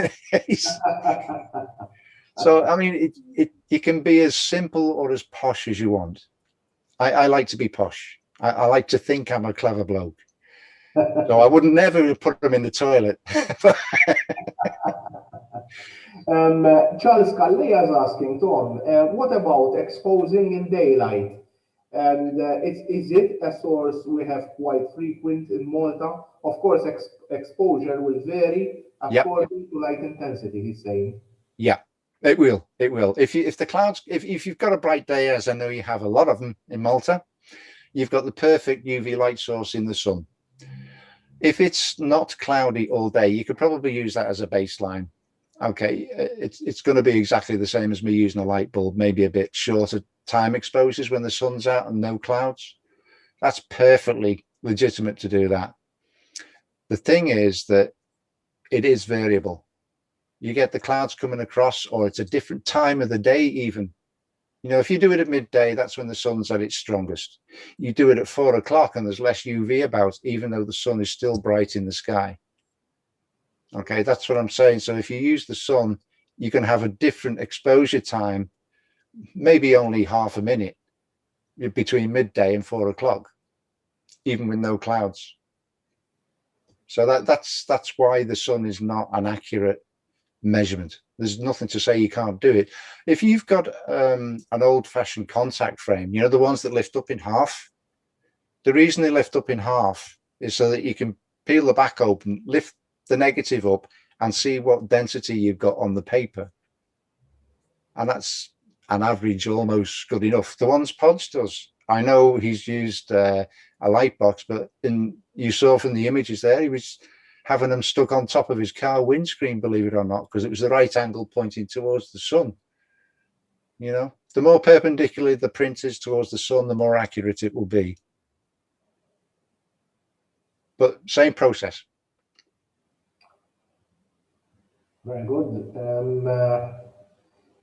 Speaker 3: So I mean, it can be as simple or as posh as you want. I like to be posh. I like to think I'm a clever bloke. So I wouldn't never put them in the toilet.
Speaker 1: Charles Calleja is asking, Tom, what about exposing in daylight? And is it a source we have quite frequent in Malta? Of course, exposure will vary according to light intensity, he's saying.
Speaker 3: Yeah, it will. It will. If the clouds, if you've got a bright day, as I know you have a lot of them in Malta, you've got the perfect UV light source in the sun. If it's not cloudy all day, you could probably use that as a baseline. Okay, it's going to be exactly the same as me using a light bulb, maybe a bit shorter time exposures when the sun's out and no clouds. That's perfectly legitimate to do that. The thing is that it is variable. You get the clouds coming across, or it's a different time of the day even. You know, if you do it at midday, that's when the sun's at its strongest. You do it at 4 o'clock and there's less UV about, even though the sun is still bright in the sky. Okay, that's what I'm saying. So if you use the sun, you can have a different exposure time, maybe only half a minute between midday and 4 o'clock, even with no clouds. So that's why the sun is not an accurate measurement. There's nothing to say you can't do it. If you've got an old-fashioned contact frame, you know, the ones that lift up in half, the reason they lift up in half is so that you can peel the back open, lift the negative up, and see what density you've got on the paper. And that's an average almost good enough. The ones Podge does, I know he's used a light box, but you saw from the images there, he was having them stuck on top of his car windscreen, believe it or not, because it was the right angle pointing towards the sun. You know, the more perpendicular the print is towards the sun, the more accurate it will be. But same process.
Speaker 1: Very good.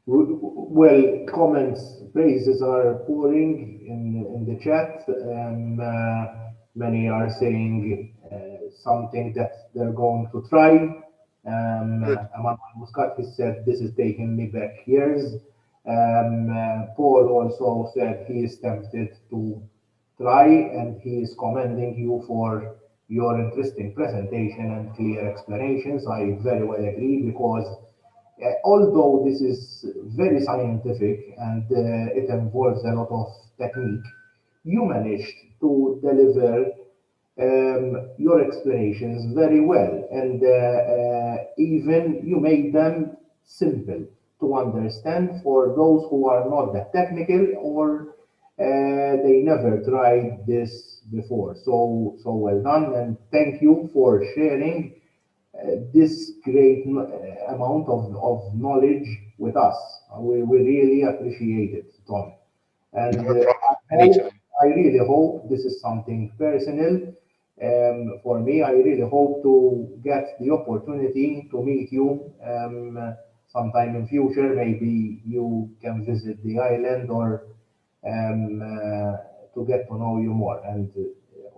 Speaker 1: Well, comments, praises are pouring in the chat. Many are saying something that they're going to try. Emmanuel Muscat has said, this is taking me back years. Paul also said he is tempted to try, and he is commending you for your interesting presentation and clear explanations. I very well agree, because although this is very scientific and it involves a lot of technique, you managed to deliver your explanations very well, and even you made them simple to understand for those who are not that technical or they never tried this before. So well done, and thank you for sharing this great amount of knowledge with us. We really appreciate it, Tom. And
Speaker 3: No problem.
Speaker 1: I
Speaker 3: Anytime.
Speaker 1: I really hope this is something personal for me. I really hope to get the opportunity to meet you sometime in future. Maybe you can visit the island or to get to know you more and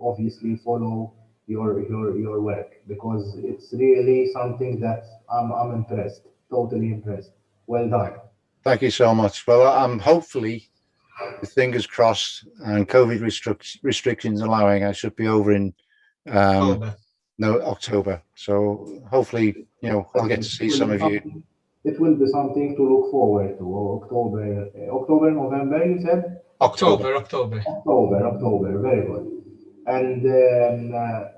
Speaker 1: obviously follow your work because it's really something that I'm impressed, totally impressed. Well done.
Speaker 3: Thank you so much. Well, I'm hopefully, with fingers crossed and COVID restrictions allowing, I should be over in October. So hopefully, you know, I'll get to see some of you.
Speaker 1: It will be something to look forward to. October, November, you said?
Speaker 2: October.
Speaker 1: October, very good. And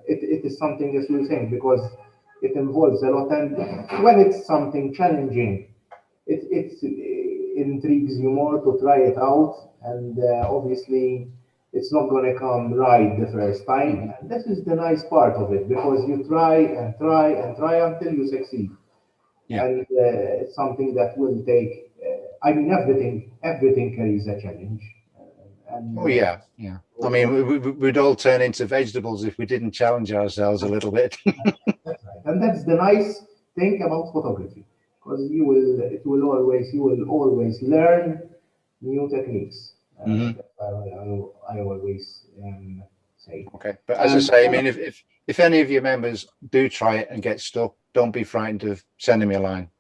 Speaker 1: it is something, as we were saying, because it involves a lot. And when it's something challenging, it intrigues you more to try it out. And obviously, it's not going to come right the first time. And this is the nice part of it because you try and try and try until you succeed.
Speaker 3: Yeah.
Speaker 1: And it's something that will take. I mean, everything carries a challenge.
Speaker 3: Oh yeah. I mean, we'd all turn into vegetables if we didn't challenge ourselves a little bit.
Speaker 1: That's right. And that's the nice thing about photography, because you will always learn new techniques. I always say.
Speaker 3: Okay, but as I say, I mean, if any of your members do try it and get stuck, don't be frightened of sending me a line.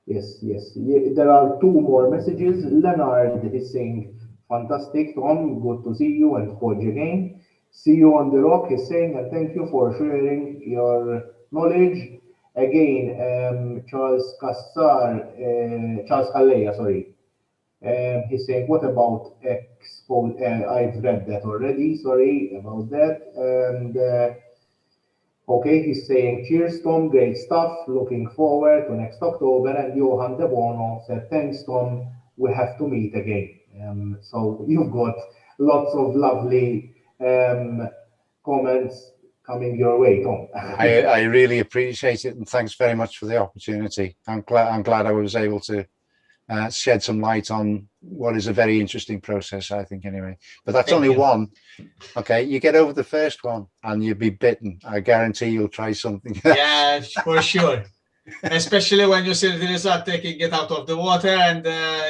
Speaker 1: Yes. There are two more messages. Leonard is saying, fantastic, Tom, good to see you and coach again. See you on the rock, he's saying, and thank you for sharing your knowledge. Again, Charles Calleja, sorry. He's saying, what about Expo? I've read that already, sorry about that. And okay, he's saying, cheers, Tom, great stuff. Looking forward to next October. And Johan De Bono said, thanks, Tom, we have to meet again. So you've got lots of lovely comments coming your way, Tom.
Speaker 3: I really appreciate it, and thanks very much for the opportunity. I'm glad I was able to shed some light on what is a very interesting process, I think, anyway. But that's only one. Okay, you get over the first one and you'll be bitten. I guarantee you'll try something else.
Speaker 2: Yeah, for sure. Especially when you see the result, taking it out of the water, and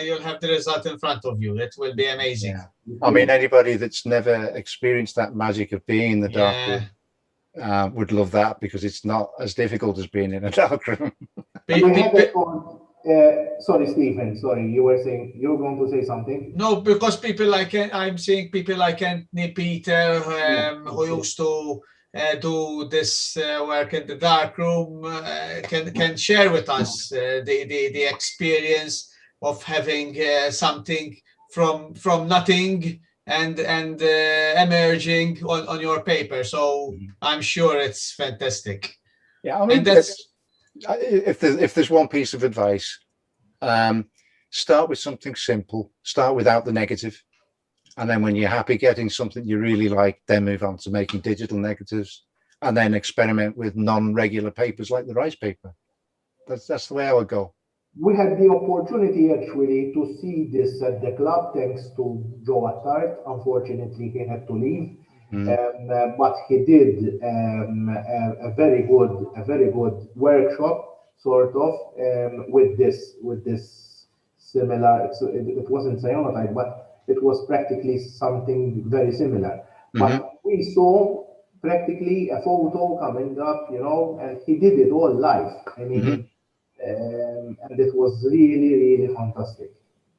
Speaker 2: you'll have the result in front of you. It will be amazing.
Speaker 3: Yeah. I mean, anybody that's never experienced that magic of being in the dark room would love that, because it's not as difficult as being in a dark room.
Speaker 1: Sorry, Stephen. Sorry, you were saying you were going to say something.
Speaker 2: No, because people like I'm seeing people like Anthony Peter, who used to do this work in the dark room, can share with us the experience of having something from nothing and emerging on your paper. So I'm sure it's fantastic.
Speaker 3: Yeah, I mean,
Speaker 2: and that's.
Speaker 3: If there's one piece of advice, start with something simple, start without the negative, and then when you're happy getting something you really like, then move on to making digital negatives, and then experiment with non-regular papers like the rice paper. That's the way I would go.
Speaker 1: We had the opportunity actually to see this at the club thanks to Joe Attard. Unfortunately, he had to leave. But he did a very good workshop, sort of, with this similar. It wasn't cyanotype, but it was practically something very similar. But we saw practically a photo coming up, you know, and he did it all live. I mean, and it was really fantastic.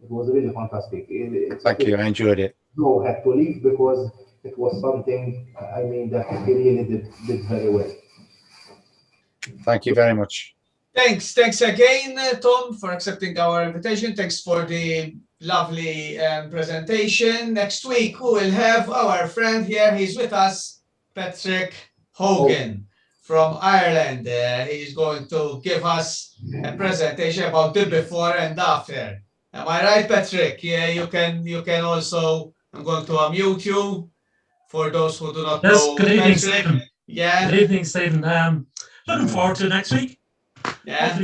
Speaker 1: It was really fantastic.
Speaker 3: Thank you. I enjoyed it.
Speaker 1: Joe had to leave because it was something, I mean, that he really did very well.
Speaker 3: Thank you very much.
Speaker 2: Thanks again, Tom, for accepting our invitation. Thanks for the lovely presentation. Next week, we will have our friend here. He's with us, Patrick Hogan from Ireland. He's going to give us a presentation about the before and after. Am I right, Patrick? Yeah, you can also, I'm going to unmute you for those who do not know.
Speaker 5: Good evening,
Speaker 2: Patrick.
Speaker 5: Stephen.
Speaker 2: Yeah.
Speaker 5: Good evening, Stephen. Looking forward to next week.
Speaker 2: Yeah.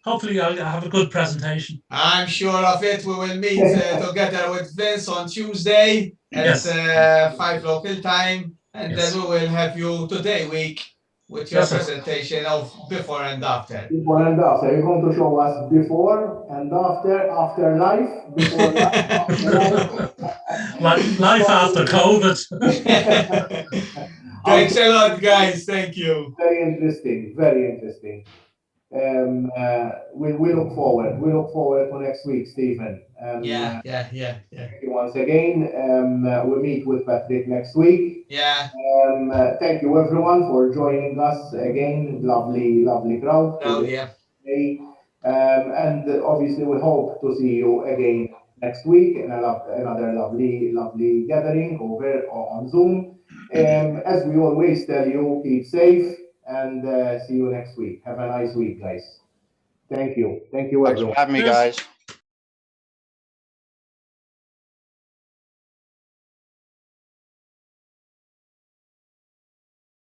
Speaker 5: Hopefully I'll have a good presentation.
Speaker 2: I'm sure of it. We will meet together with Vince on Tuesday at 5 local time, and then we will have you today week with your presentation of before and after.
Speaker 1: Before and after. You're going to show us before and after life, before life, after life.
Speaker 5: Life after COVID.
Speaker 2: Thanks a lot, guys. Thank you.
Speaker 1: Very interesting. Very interesting. We look forward. We look forward to next week, Stephen.
Speaker 2: Yeah.
Speaker 1: Thank you once again. We'll meet with Patrick next week.
Speaker 2: Yeah.
Speaker 1: Thank you everyone for joining us again. Lovely crowd.
Speaker 2: Oh, yeah.
Speaker 1: And obviously we hope to see you again next week in another lovely gathering over on Zoom. As we always tell you, keep safe and see you next week. Have a nice week, guys. Thank you. Thank you, everyone.
Speaker 3: Thanks for having me, guys.